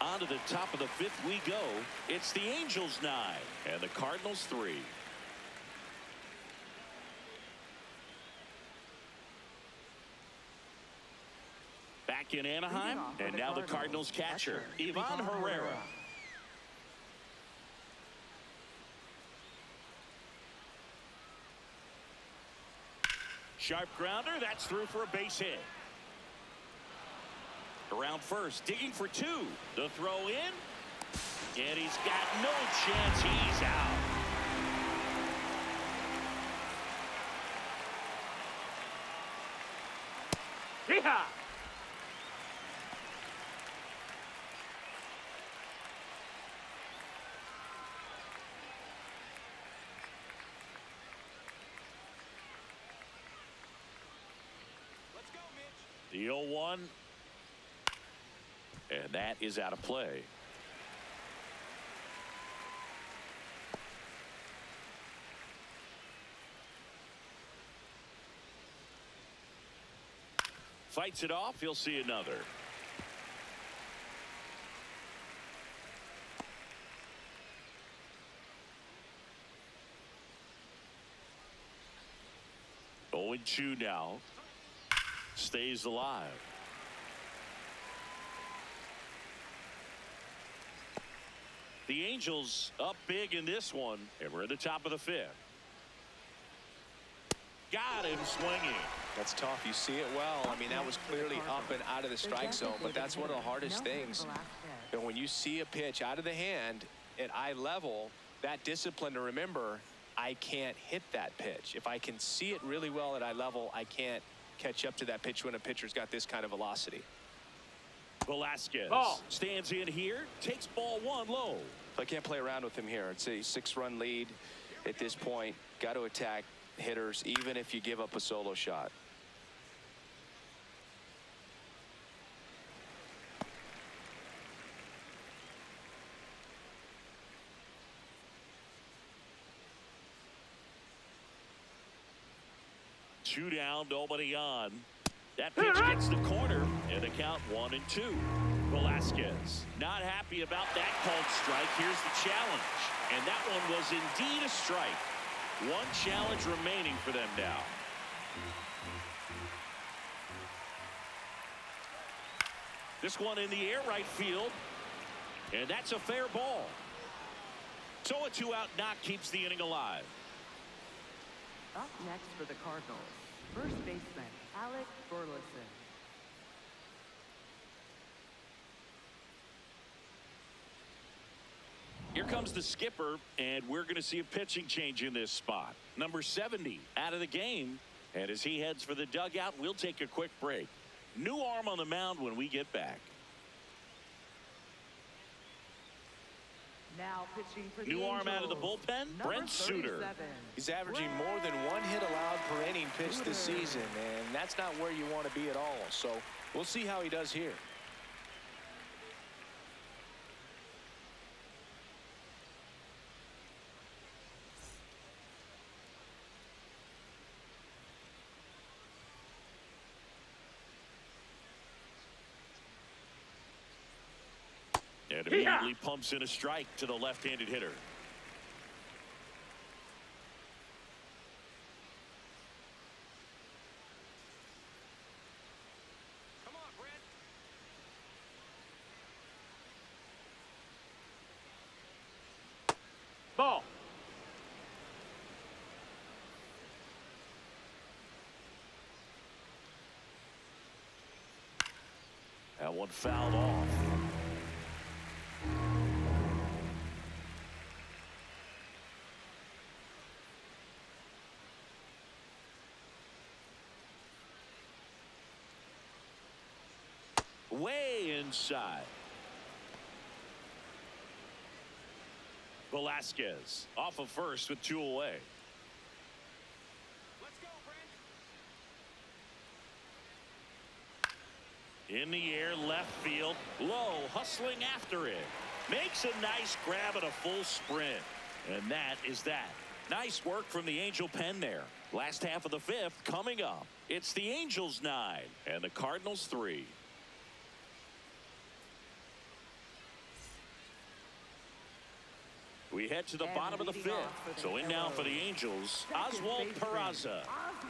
On to the top of the 5th we go. It's the Angels 9 and the Cardinals 3. Back in Anaheim, and now the Cardinals catcher, Ivan Herrera. Sharp grounder, that's through for a base hit. Around first, digging for 2. The throw in, and he's got no chance. He's out. Yeehaw! The 0-1. And that is out of play. Fights it off. He'll see another. 0-2 now. Stays alive. The Angels up big in this one, and we're at the top of the 5th. Got him swinging. That's tough. You see it well. I mean, that was clearly up and out of the strike zone, but that's one of the hardest things. And when you see a pitch out of the hand at eye level, that discipline to remember, I can't hit that pitch. If I can see it really well at eye level, I can't catch up to that pitch when a pitcher's got this kind of velocity. Velasquez stands in here, takes ball 1 low. I can't play around with him here. It's a 6-run lead at this point. Got to attack hitters, even if you give up a solo shot. Two down, nobody on. That pitch gets the corner, and the count 1-2. Velasquez not happy about that called strike. Here's the challenge, and that one was indeed a strike. One challenge remaining for them now. This one in the air right field, and that's a fair ball. So a 2-out knock keeps the inning alive. Up next for the Cardinals, first baseman Alec Burleson. Here comes the skipper, and we're going to see a pitching change in this spot. Number 70 out of the game, and as he heads for the dugout, we'll take a quick break. New arm on the mound when we get back. Now pitching for the New arm out of the Angels, bullpen, Brent Suter. He's averaging more than 1 hit allowed per inning pitched this season, and that's not where you want to be at all. So we'll see how he does here. And immediately pumps in a strike to the left-handed hitter. Come on, Brent. Ball. That one fouled off. Way inside. Velasquez off of first with 2 away. Let's go, Brent. In the air, left field, low, hustling after it. Makes a nice grab at a full sprint. And that is that. Nice work from the Angel pen there. Last half of the 5th coming up. It's the Angels 9 and the Cardinals 3. We head to the bottom of the 5th. So in now for the Angels, Oswald Peraza. Oswald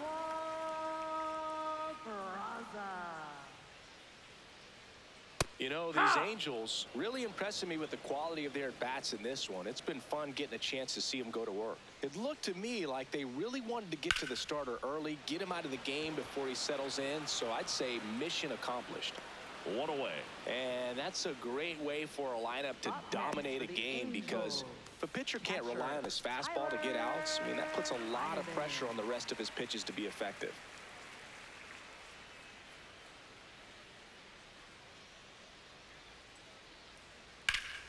Peraza. You know, these Angels really impressing me with the quality of their at-bats in this one. It's been fun getting a chance to see them go to work. It looked to me like they really wanted to get to the starter early, get him out of the game before he settles in. So I'd say mission accomplished. 1 away. And that's a great way for a lineup to dominate a game, because if a pitcher can't rely on his fastball to get outs, I mean, that puts a lot of pressure on the rest of his pitches to be effective.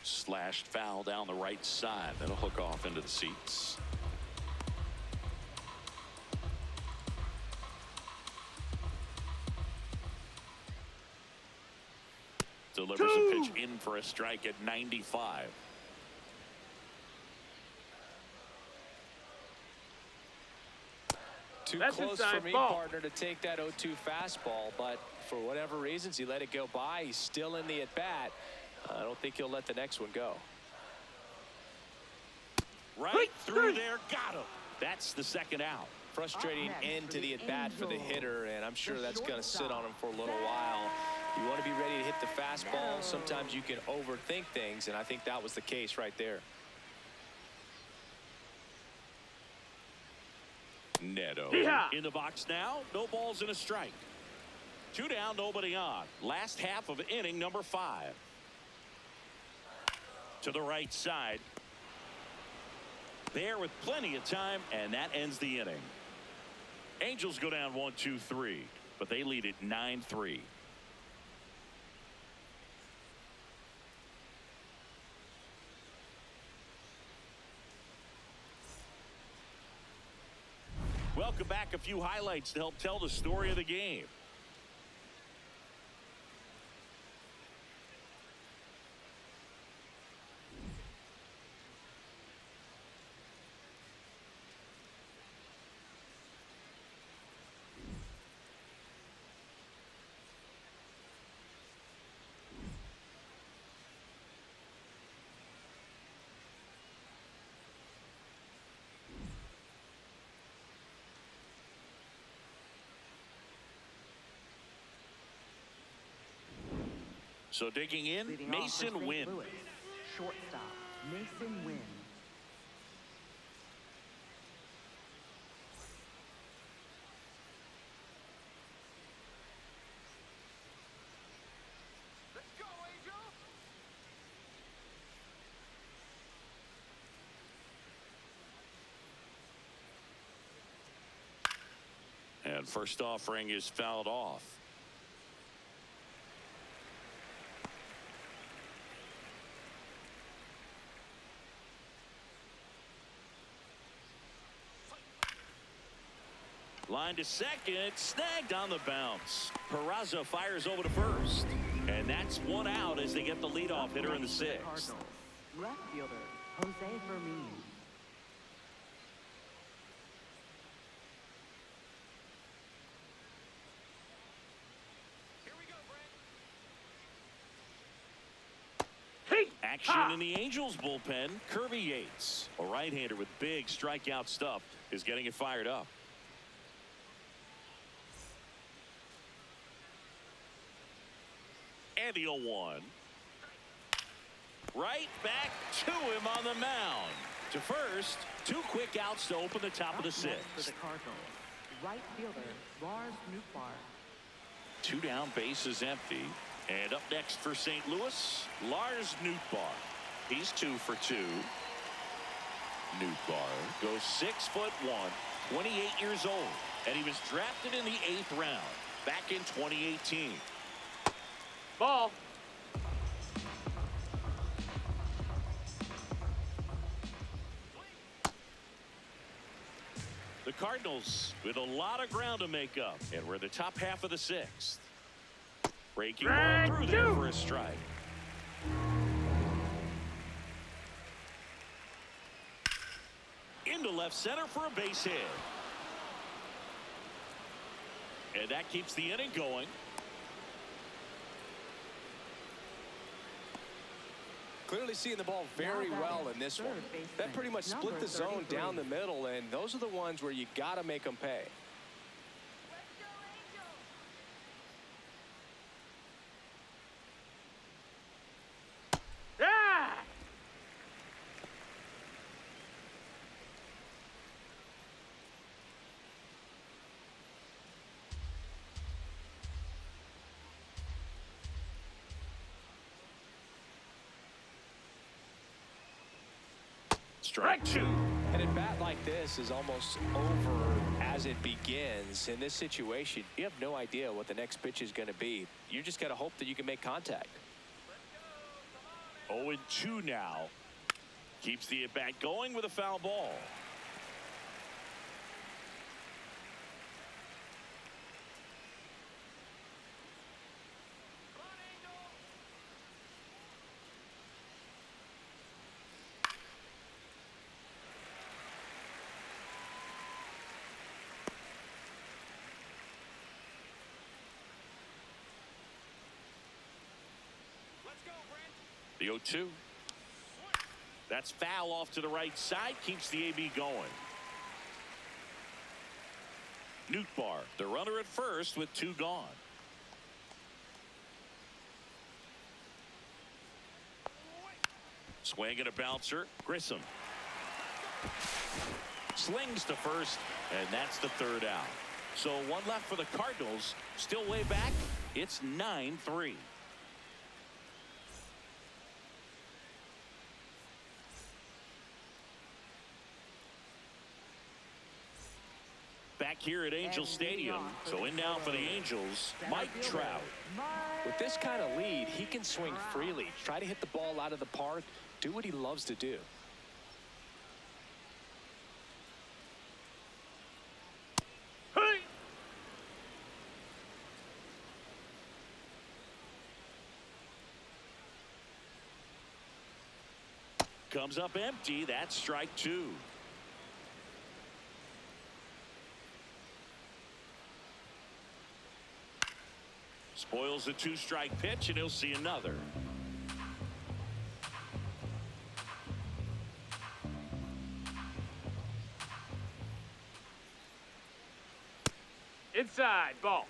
Slashed foul down the right side. That'll hook off into the seats. Delivers a pitch in for a strike at 95. Too That's close inside for me, ball. partner, to take that 0-2 fastball, but for whatever reasons, he let it go by. He's still in the at-bat. I don't think he'll let the next one go. Right through there, got him. That's the second out. Frustrating end to the at-bat for the hitter, and I'm sure that's going to sit on him for a little while. You want to be ready to hit the fastball. Sometimes you can overthink things, and I think that was the case right there. Neto in the box now. No balls and a strike. 2 down, nobody on. Last half of inning number 5. To the right side. There with plenty of time, and that ends the inning. Angels go down 1-2-3, but they lead it 9-3. Welcome back. A few highlights to help tell the story of the game. So digging in, Leading Mason off for Wynn. St. Louis, shortstop, Mason Wynn. Let's go, Angel. And first offering is fouled off. Line to second, snagged on the bounce. Peraza fires over to first. And that's 1 out as they get the leadoff hitter in the 6th. Cardinals, left fielder, Jose Fermin. Here we go, Brent. Hey! Action in the Angels bullpen. Kirby Yates, a right-hander with big strikeout stuff, is getting it fired up. And the 0-1. Right back to him on the mound. To first, 2 quick outs to open the top of the 6th. For the Cardinals, right fielder, Lars Nootbaar. 2 down, bases empty. And up next for St. Louis, Lars Nootbaar. He's 2 for 2. Nootbaar goes 6'1", 28 years old, and he was drafted in the 8th round back in 2018. Ball. The Cardinals with a lot of ground to make up, and we're the top half of the 6th. Breaking ball through there for a strike. Into left center for a base hit. And that keeps the inning going. Clearly seeing the ball very well in this one. That pretty much split the zone down the middle, and those are the ones where you got to make them pay. Yeah! Strike 2. And a bat like this is almost over as it begins. In this situation, you have no idea what the next pitch is going to be. You just got to hope that you can make contact. 0-2 now. Keeps the at-bat going with a foul ball. The 0-2. That's foul off to the right side. Keeps the AB going. Nootbaar, the runner at first with 2 gone. Swing and a bouncer. Grissom slings to first, and that's the 3rd out. So 1 left for the Cardinals. Still way back. It's 9-3. Back here at Angel Stadium. So in now for the Angels, Mike Trout. With this kind of lead, he can swing freely, try to hit the ball out of the park, do what he loves to do. Hey! Comes up empty. That's strike 2. Spoils the 2-strike pitch, and he'll see another. Inside, ball.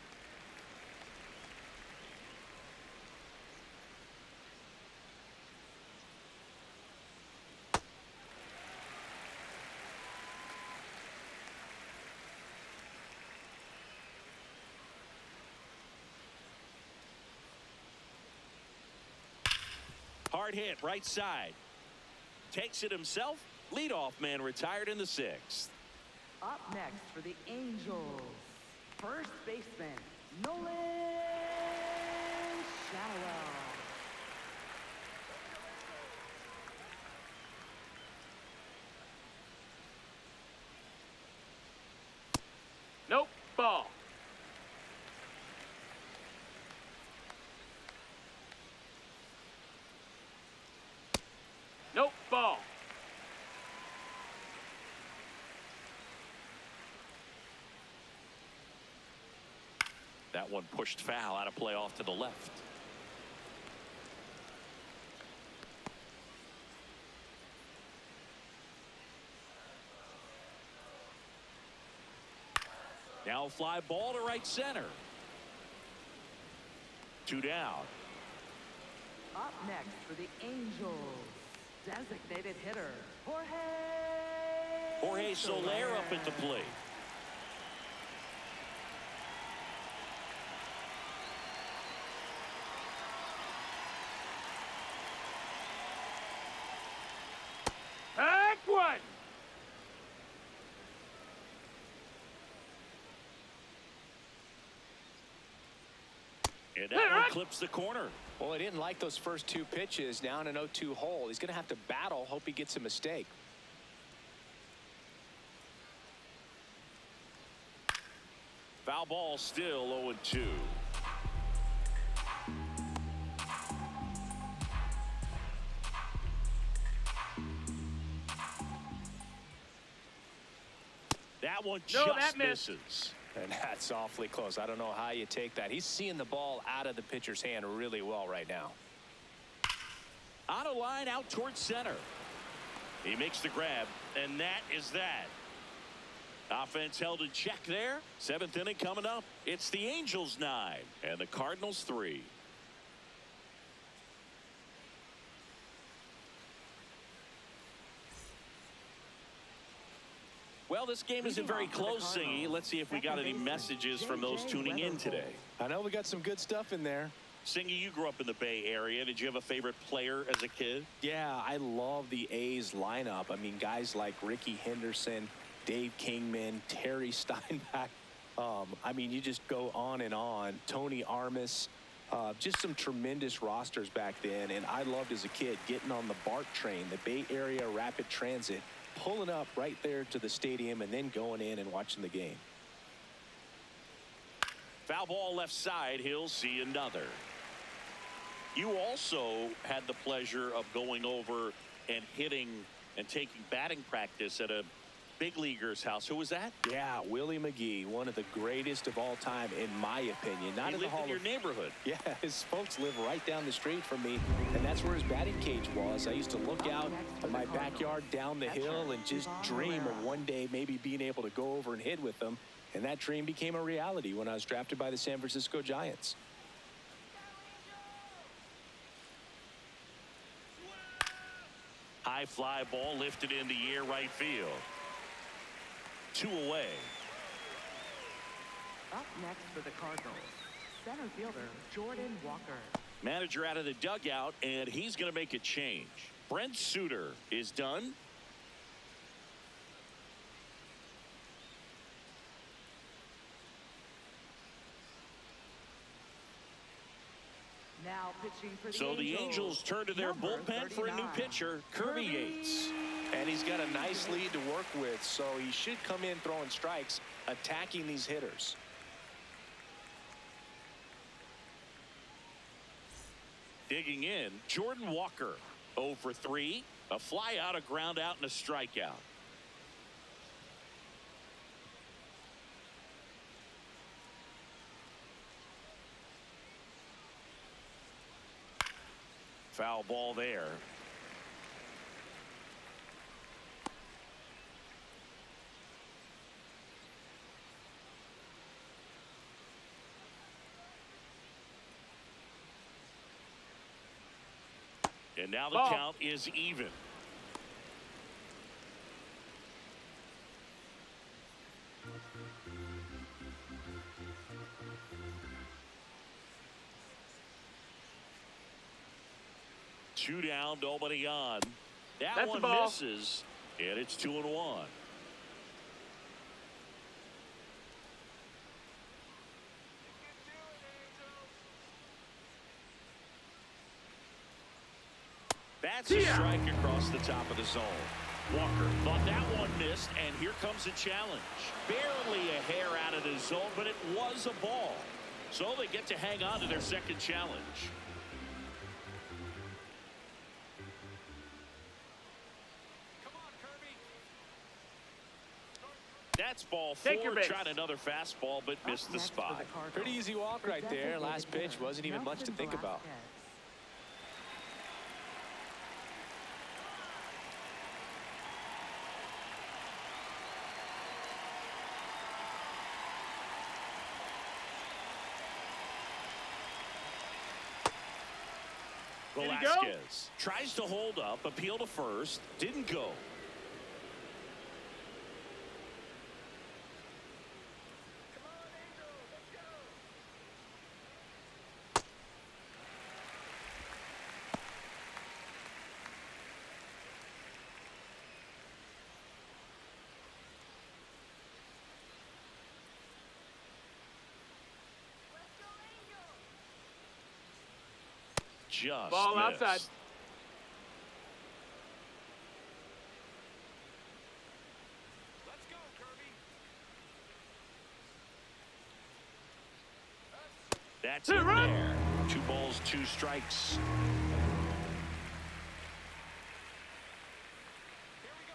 Hard hit, right side. Takes it himself. Leadoff man retired in the 6th. Up next for the Angels, first baseman, Nolan Shallow. Nope, ball. Nope, ball. That one pushed foul, out of play off to the left. Now fly ball to right center. 2 down. Up next for the Angels, designated hitter, Jorge Soler up at the plate. Heck one. And that one clips the corner. Well, he didn't like those first 2 pitches. Down an 0-2 hole. He's going to have to battle. Hope he gets a mistake. Foul ball, still 0-2. That one just misses. And that's awfully close. I don't know how you take that. He's seeing the ball out of the pitcher's hand really well right now. On a line out towards center. He makes the grab, and that is that. Offense held in check there. 7th inning coming up. It's the Angels 9 and the Cardinals 3. Well, this game isn't very close, Singy. Let's see if we got any messages from those tuning in today. I know we got some good stuff in there. Singy, you grew up in the Bay Area. Did you have a favorite player as a kid? Yeah, I love the A's lineup. I mean, guys like Ricky Henderson, Dave Kingman, Terry Steinbach. I mean, you just go on and on. Tony Armas. Just some tremendous rosters back then. And I loved as a kid getting on the BART train, the Bay Area Rapid Transit, pulling up right there to the stadium and then going in and watching the game. Foul ball left side. He'll see another. You also had the pleasure of going over and hitting and taking batting practice at a big leaguer's house. Who was that? Yeah, Willie McGee, one of the greatest of all time, in my opinion. Not He in the lived Hall in your of neighborhood. Yeah, his folks live right down the street from me, and that's where his batting cage was. I used to look out of my backyard down the hill and just dream of one day maybe being able to go over and hit with them, and that dream became a reality when I was drafted by the San Francisco Giants. High fly ball lifted in the air right field. 2 away. Up next for the Cardinals, center fielder Jordan Walker. Manager out of the dugout, and he's going to make a change. Brent Suter is done. Now pitching for the So the Angels turn to their number bullpen for a new 39, pitcher, Kirby Yates. And he's got a nice lead to work with, so he should come in throwing strikes, attacking these hitters. Digging in, Jordan Walker. 0 for 3. A fly out, a ground out, and a strikeout. Foul ball there. And now the count is even. Two down, nobody on. That one misses, and it's 2-1. That's a strike across the top of the zone. Walker thought that one missed, and here comes a challenge. Barely a hair out of the zone, but it was a ball. So they get to hang on to their second challenge. That's ball 4. Tried another fastball, but missed the spot. Pretty easy walk right there. Last pitch wasn't even much to think about. Velasquez tries to hold up, appeal to first, didn't go. Just ball missed. outside. Let's go, Kirby. That's in there. 2 balls, 2 strikes. Here we go,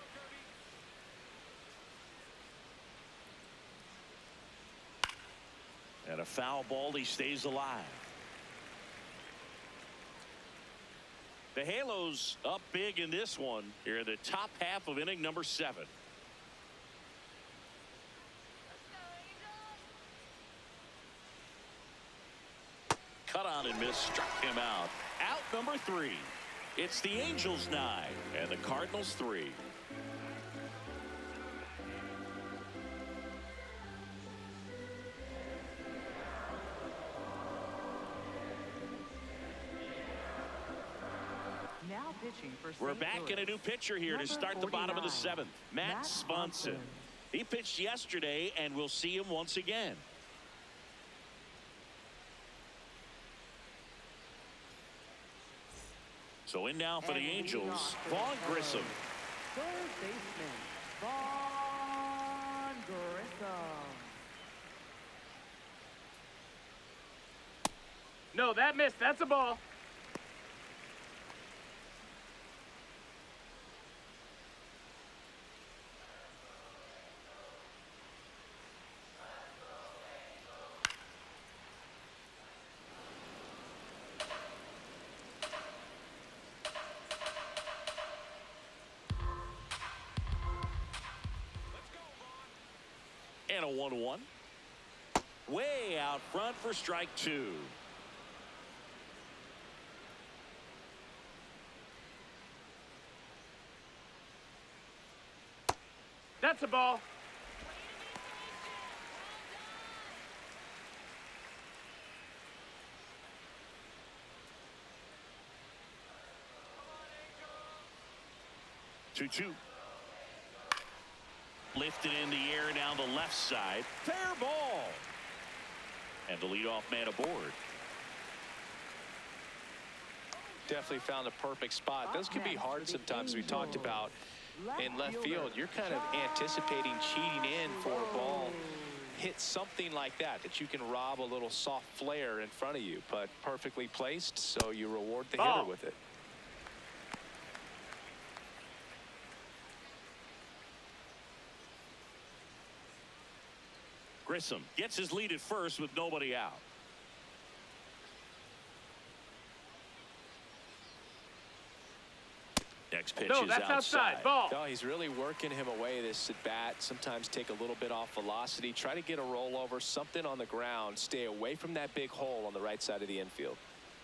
Kirby. And a foul ball, he stays alive. The Halos up big in this one. Here in the top half of inning number 7. Cut on and miss, struck him out. Out number 3. It's the Angels 9 and the Cardinals 3. Now pitching for We're St. back in a new pitcher here to start the bottom of the 7th. Matt Swanson. He pitched yesterday, and we'll see him once again. So in now for the Angels, Vaughn Grissom. Third baseman, Vaughn Grissom. No, that missed. That's a ball. 0-1. Way out front for strike two. That's a ball. Two. Lifted in the air down the left side. Fair ball. And the leadoff man aboard. Definitely found a perfect spot. Those can be hard sometimes. We talked about in left field, you're kind of anticipating cheating in for a ball. Hit something like that you can rob a little soft flare in front of you, but perfectly placed, so you reward the hitter with it. Grissom gets his lead at first with nobody out. Next pitch is that's outside. Ball. No, he's really working him away this at bat. Sometimes take a little bit off velocity. Try to get a rollover, something on the ground. Stay away from that big hole on the right side of the infield.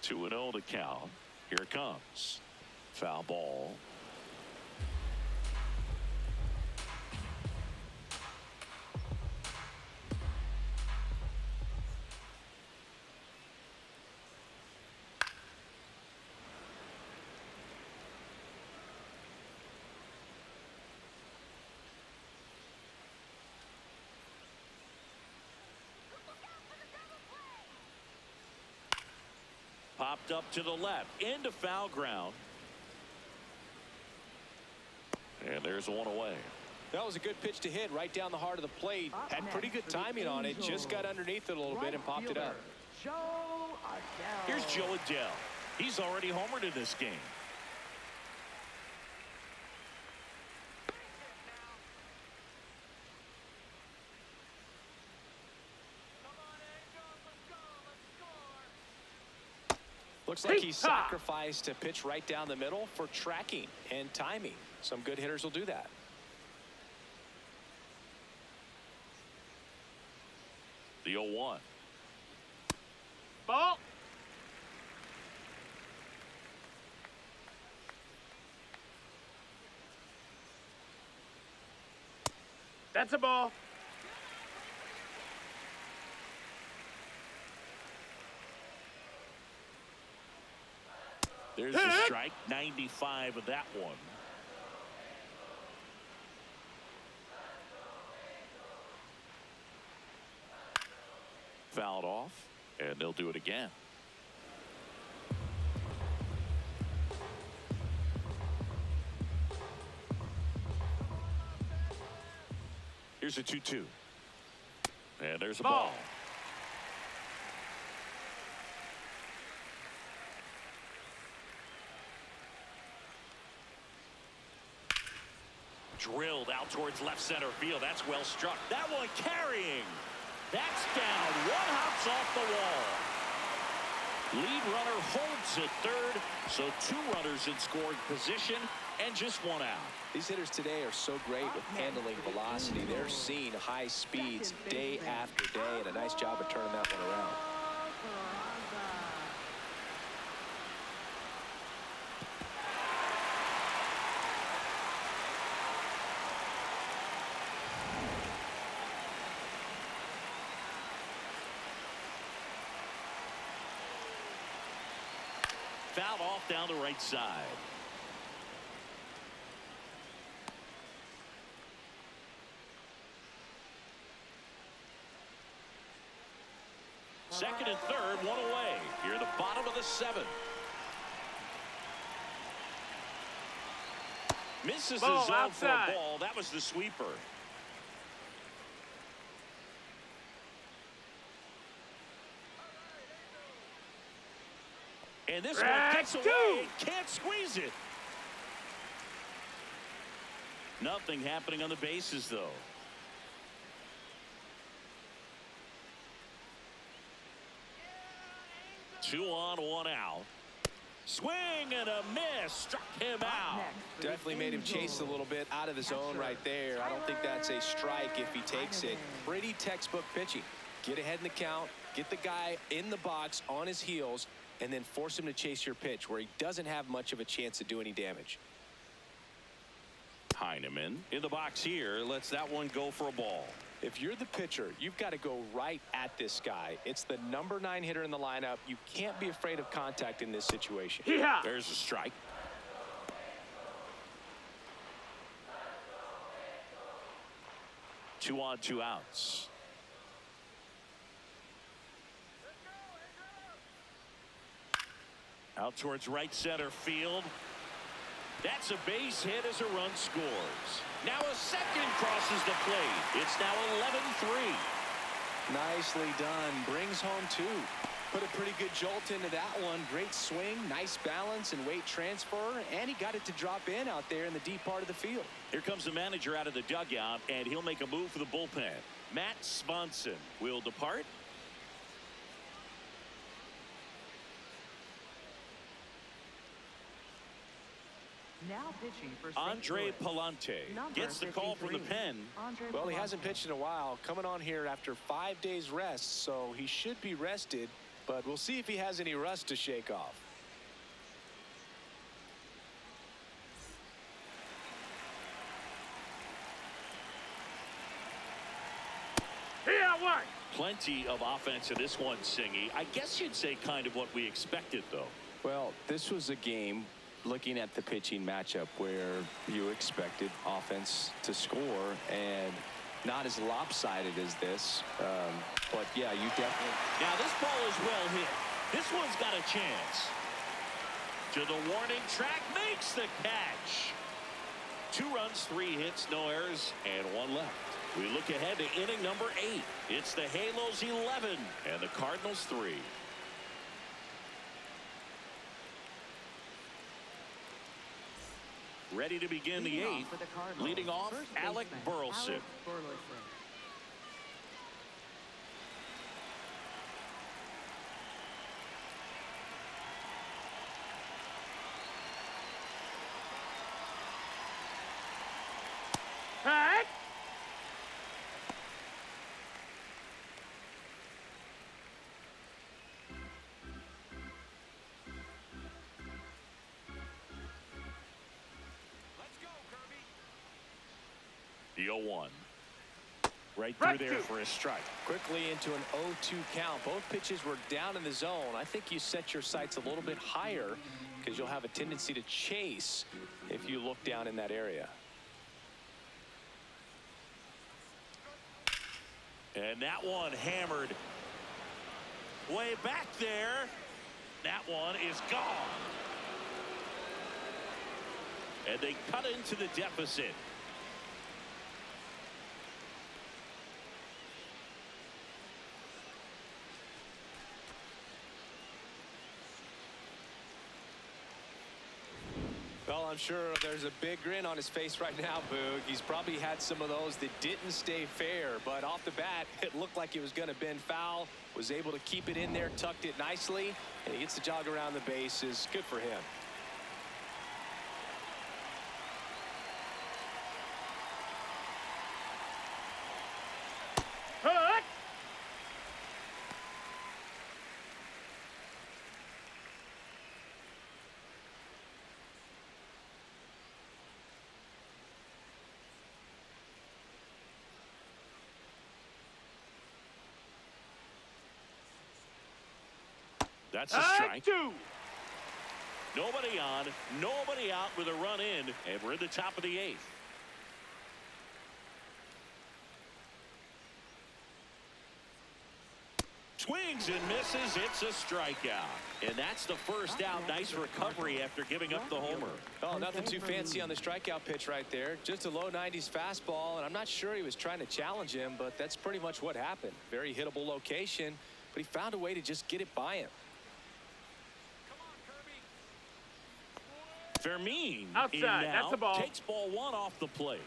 2-0 to count. Here it comes. Foul ball. Popped up to the left into foul ground. And there's one away. That was a good pitch to hit right down the heart of the plate. Had pretty good timing on it. Just got underneath it a little bit and popped it up. Here's Joe Adele. He's already homered in this game. Looks like he sacrificed a pitch right down the middle for tracking and timing. Some good hitters will do that. The 0-1. Ball. That's a ball. There's the strike. 95 of that one. Fouled off, and they'll do it again. Here's a 2-2. And there's a ball. Drilled out towards left center field. That's well struck. That one carrying. That's down. One hops off the wall. Lead runner holds at third. So two runners in scoring position and just one out. These hitters today are so great with handling velocity. They're seeing high speeds day after day, and a nice job of turning that one around. Fouled off down the right side. Second and third, one away. Here at the bottom of the seventh. Misses the zone outside for a ball. That was the sweeper. And this one gets away. Can't squeeze it. Nothing happening on the bases, though. Two on, one out. Swing and a miss. Struck him out. Definitely made him chase a little bit out of the zone right there. I don't think that's a strike if he takes it. Pretty textbook pitching. Get ahead in the count, get the guy in the box on his heels, and then force him to chase your pitch where he doesn't have much of a chance to do any damage. Heineman in the box here lets that one go for a ball. If you're the pitcher, you've got to go right at this guy. It's the number 9 hitter in the lineup. You can't be afraid of contact in this situation. Yeah. There's a strike. Two on, two outs. Out towards right center field. That's a base hit as a run scores. Now a second crosses the plate. It's now 11-3. Nicely done. Brings home 2. Put a pretty good jolt into that one. Great swing, nice balance and weight transfer, and he got it to drop in out there in the deep part of the field. Here comes the manager out of the dugout, and he'll make a move for the bullpen. Matt Swanson will depart. Now pitching for St. Andre Louis. Palante Number gets the call from the 53, pen. Andre Well, he Palante. hasn't pitched in a while, coming on here after 5 days rest, so he should be rested, but we'll see if he has any rust to shake off. Yeah, what? Plenty of offense in this one, Singy. I guess you'd say kind of what we expected, though. Well, this was a game, looking at the pitching matchup, where you expected offense to score and not as lopsided as this. But, yeah, you definitely... Now, this ball is well hit. This one's got a chance. To the warning track, makes the catch. 2 runs, 3 hits, no errors, and 1 left. We look ahead to inning number 8. It's the Halos 11 and the Cardinals 3. Ready to begin the Leading off 8th. for the Cardinals, Leading off, first Alec baseman, Burleson. Alex Burleson. Hey! The 0-1. Right through there for a strike. Quickly into an 0-2 count. Both pitches were down in the zone. I think you set your sights a little bit higher because you'll have a tendency to chase if you look down in that area. And that one hammered way back there. That one is gone. And they cut into the deficit. Well, I'm sure there's a big grin on his face right now, Boog. He's probably had some of those that didn't stay fair, but off the bat, it looked like it was going to bend foul, was able to keep it in there, tucked it nicely, and he gets the jog around the bases. Good for him. Hut! That's a strike. 2. Nobody on, nobody out with a run in, and we're in the top of the 8th. Swings and misses. It's a strikeout. And that's the first out. Nice recovery after giving up the homer. Oh, nothing too fancy on the strikeout pitch right there. Just a low 90s fastball, and I'm not sure he was trying to challenge him, but that's pretty much what happened. Very hittable location, but he found a way to just get it by him. Fermin Outside. in now, That's a ball. takes ball 1 off the plate.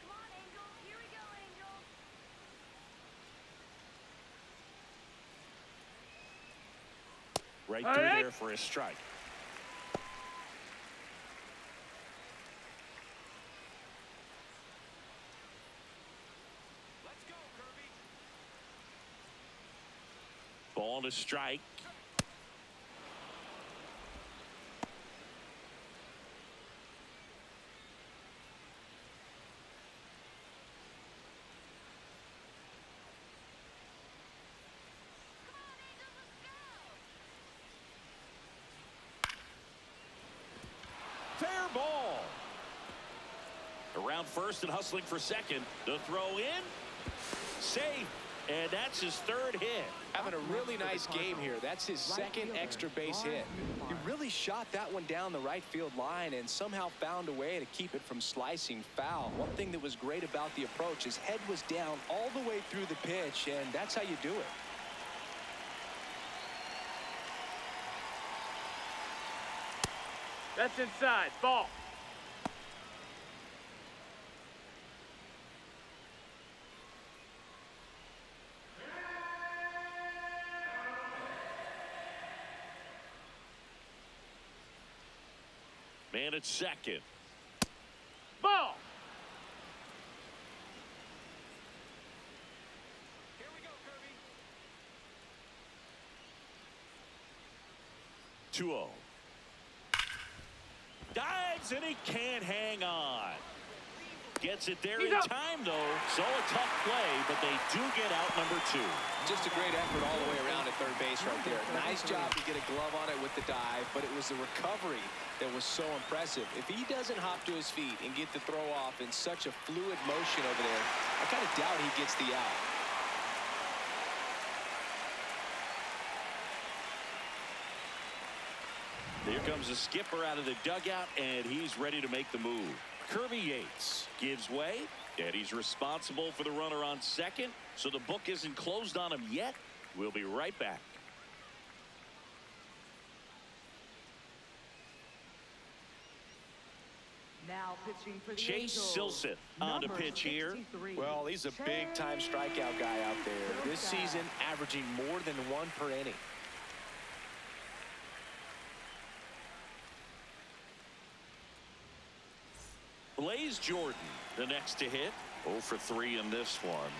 Come on, Angel. Here we go, Angel. Right through there for a strike. Let's go, Kirby. Ball to strike. Fair ball. Around first and hustling for second. The throw in. Safe. And that's his third hit. Having a really nice game here. That's his second extra base hit. He really shot that one down the right field line and somehow found a way to keep it from slicing foul. One thing that was great about the approach, his head was down all the way through the pitch, and that's how you do it. That's inside. Ball. Man at second. Ball. Here we go, Kirby. 2-0. Dives and he can't hang on. Gets it there in time though. So a tough play, but they do get out number 2. Just a great effort all the way around at third base right there. Nice job to get a glove on it with the dive, but it was the recovery that was so impressive. If he doesn't hop to his feet and get the throw off in such a fluid motion over there, I kind of doubt he gets the out. Here comes the skipper out of the dugout, and he's ready to make the move. Kirby Yates gives way, and he's responsible for the runner on second, so the book isn't closed on him yet. We'll be right back. Now pitching for the Chase Angels, Silseth on the number pitch here. 63. Well, he's a big-time strikeout guy out there. This season, averaging more than 1 per inning. Blaze Jordan, the next to hit. 0 for 3 in this one.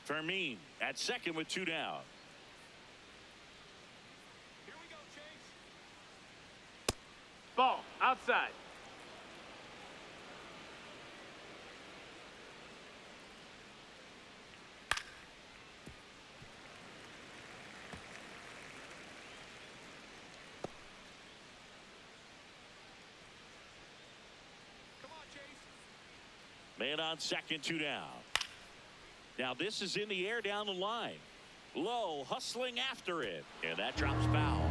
Fermin at second with 2 down. Here we go, Chase. Ball. Outside. Come on, Chase. Man on second, 2 down. Now this is in the air down the line. Low, hustling after it. And that drops foul.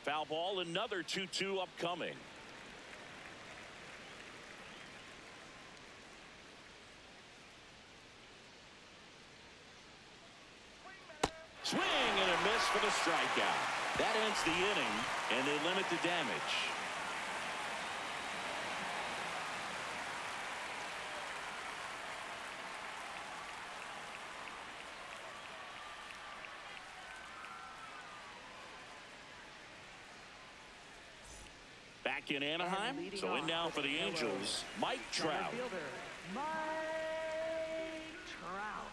Foul ball, another 2-2 upcoming. Swing and a miss for the strikeout. That ends the inning, and they limit the damage. Back in Anaheim, so in now for the Angels, Mike Center Trout. fielder, Mike Trout.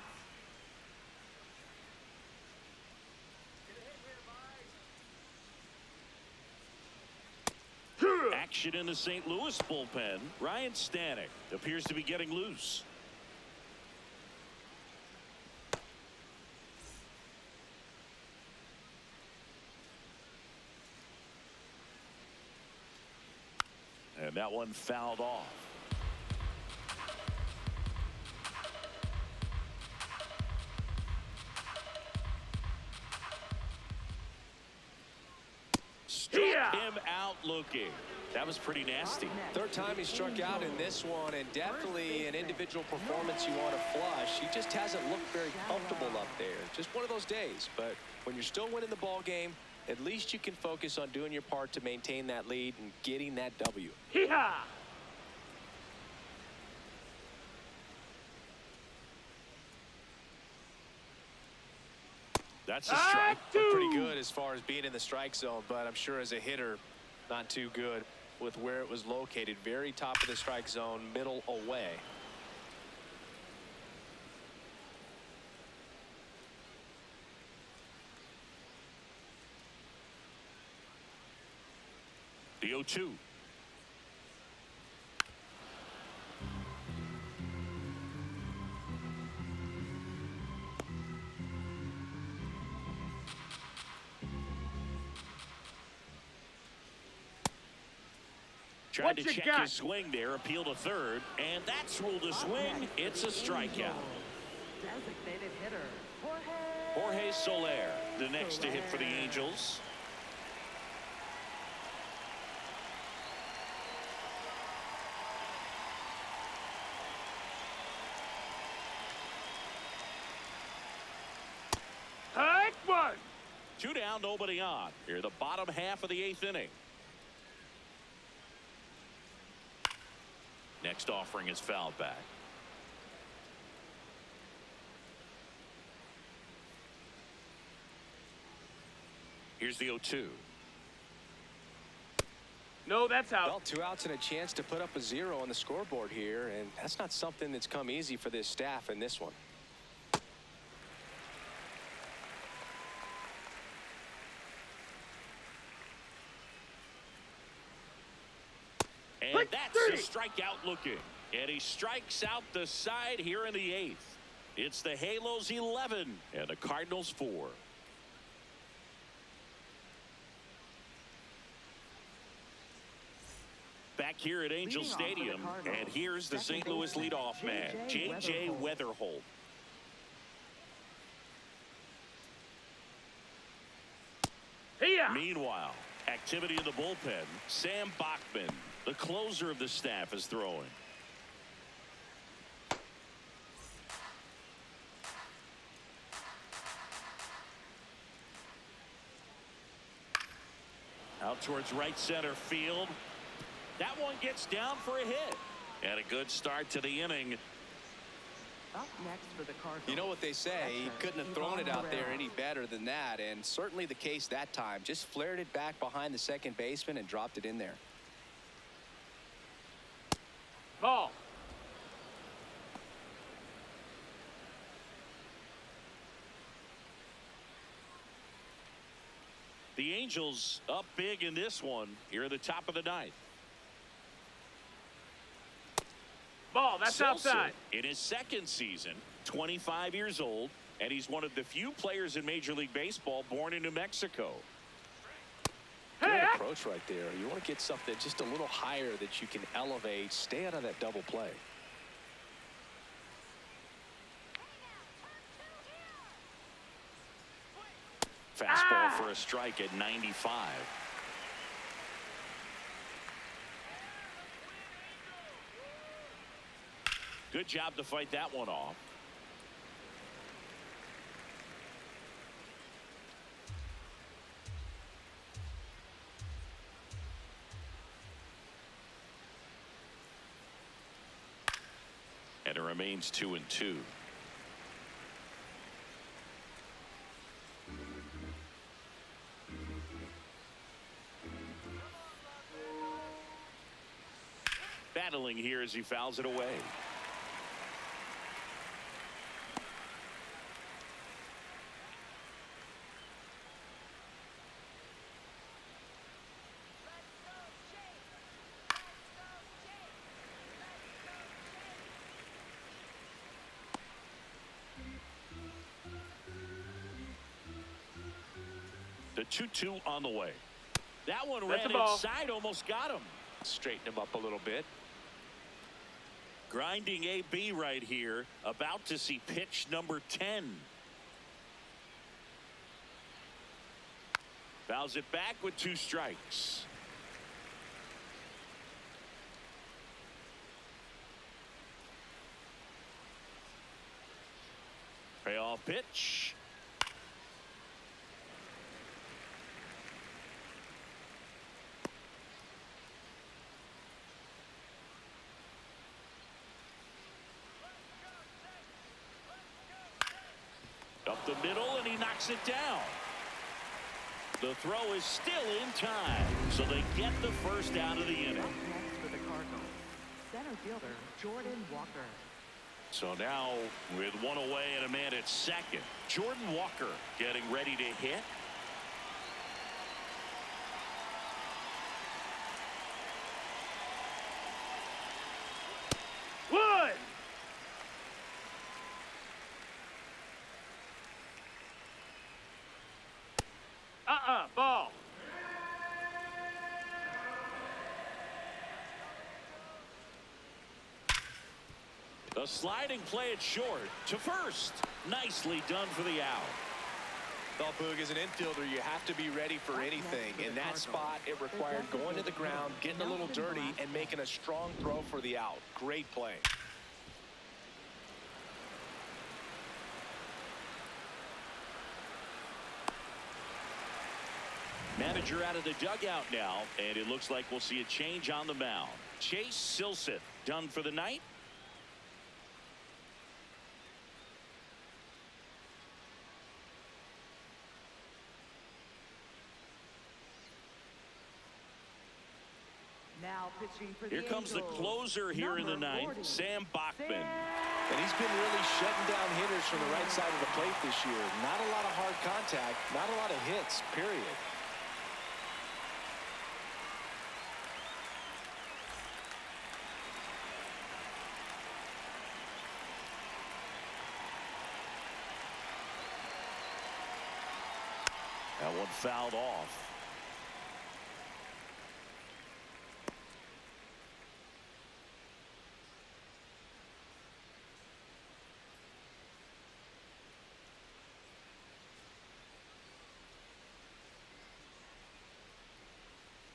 Action in the St. Louis bullpen. Ryan Stanek appears to be getting loose. And that one fouled off. Struck him out looking. That was pretty nasty. Third time he struck out in this one, and definitely an individual performance you want to flush. He just hasn't looked very comfortable up there. Just one of those days. But when you're still winning the ball game, at least you can focus on doing your part to maintain that lead and getting that W. Hee-haw! That's a strike. Pretty good as far as being in the strike zone, but I'm sure as a hitter, not too good with where it was located. Very top of the strike zone, middle away. The 0-2. Tried to check his swing there, appeal to third, and that's ruled a swing. It's a strikeout. Designated hitter, Jorge Soler, the next to hit for the Angels. Hike one. 2 down, nobody on. Here, the bottom half of the 8th inning. Next offering is fouled back. Here's the 0-2. No, that's out. Well, 2 outs and a chance to put up a 0 on the scoreboard here, and that's not something that's come easy for this staff in this one. And that's a strikeout looking. And he strikes out the side here in the 8th. It's the Halos 11 and the Cardinals 4. Back here at Angel Stadium, and here's the St. Louis leadoff man, J.J. Weatherholt. Meanwhile, activity in the bullpen. Sam Bachman, the closer of the staff, is throwing. Out towards right center field. That one gets down for a hit. And a good start to the inning. Up next for the Cardinals. You know what they say, he couldn't have thrown it out there any better than that, and certainly the case that time. Just flared it back behind the second baseman and dropped it in there. Ball. The Angels up big in this one here at the top of the 9th. Ball, that's outside. In his second season, 25 years old, and he's one of the few players in Major League Baseball born in New Mexico. Good approach right there. You want to get something just a little higher that you can elevate. Stay out of that double play. Fastball for a strike at 95. Good job to fight that one off. And it remains 2-2. Battling here as he fouls it away. The 2-2 on the way. That one ran inside, almost got him. Straighten him up a little bit. Grinding AB right here, about to see pitch number 10. Fouls it back with 2 strikes. Hand-off pitch. Up the middle, and he knocks it down. The throw is still in time, so they get the first out of the inning. Up next for the Cardinals, center fielder Jordan Walker. So now, with one away and a man at second, Jordan Walker getting ready to hit. One. Ball. The sliding play at short to first. Nicely done for the out. Well, Boog, as an infielder, you have to be ready for anything. In that spot, it required going to the ground, getting a little dirty, and making a strong throw for the out. Great play. Manager out of the dugout now, and it looks like we'll see a change on the mound. Chase Silseth done for the night. Now pitching for the Here comes the Angels, closer here in the number ninth, 40, Sam Bachman. And he's been really shutting down hitters from the right side of the plate this year. Not a lot of hard contact, not a lot of hits, period. That one fouled off.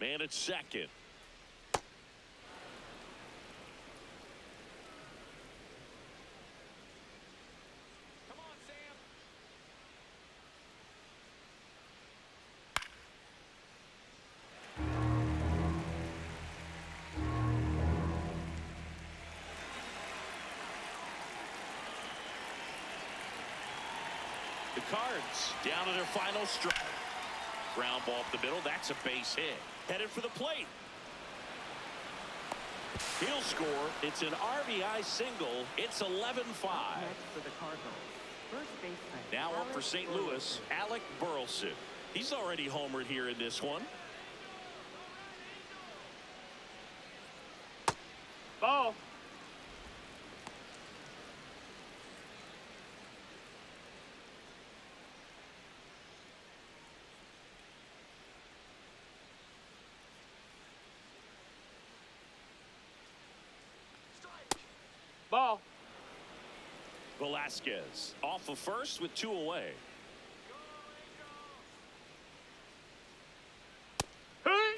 Man at second. Come on, Sam. The Cards down to their final strike. Ground ball up the middle. That's a base hit. Headed for the plate. He'll score. It's an RBI single. It's 11-5. Next for the Cardinals, first baseman. Now up for Alex St. Burleson. Louis, Alec Burleson. He's already homered here in this one. Ball. Ball. Velasquez off of first with 2 away. Hey.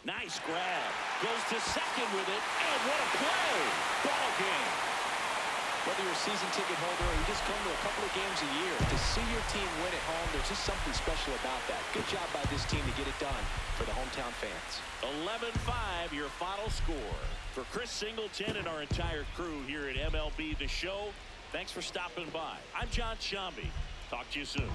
Nice grab. Goes to second with it. And what a play. Ball game. Whether you're a season ticket holder or you just come to a couple of games a year, to see your team win at home, there's just something special about that. Good job by this team to get it done for the hometown fans. 11-5, your final score. For Chris Singleton and our entire crew here at MLB The Show, thanks for stopping by. I'm John Shambi. Talk to you soon.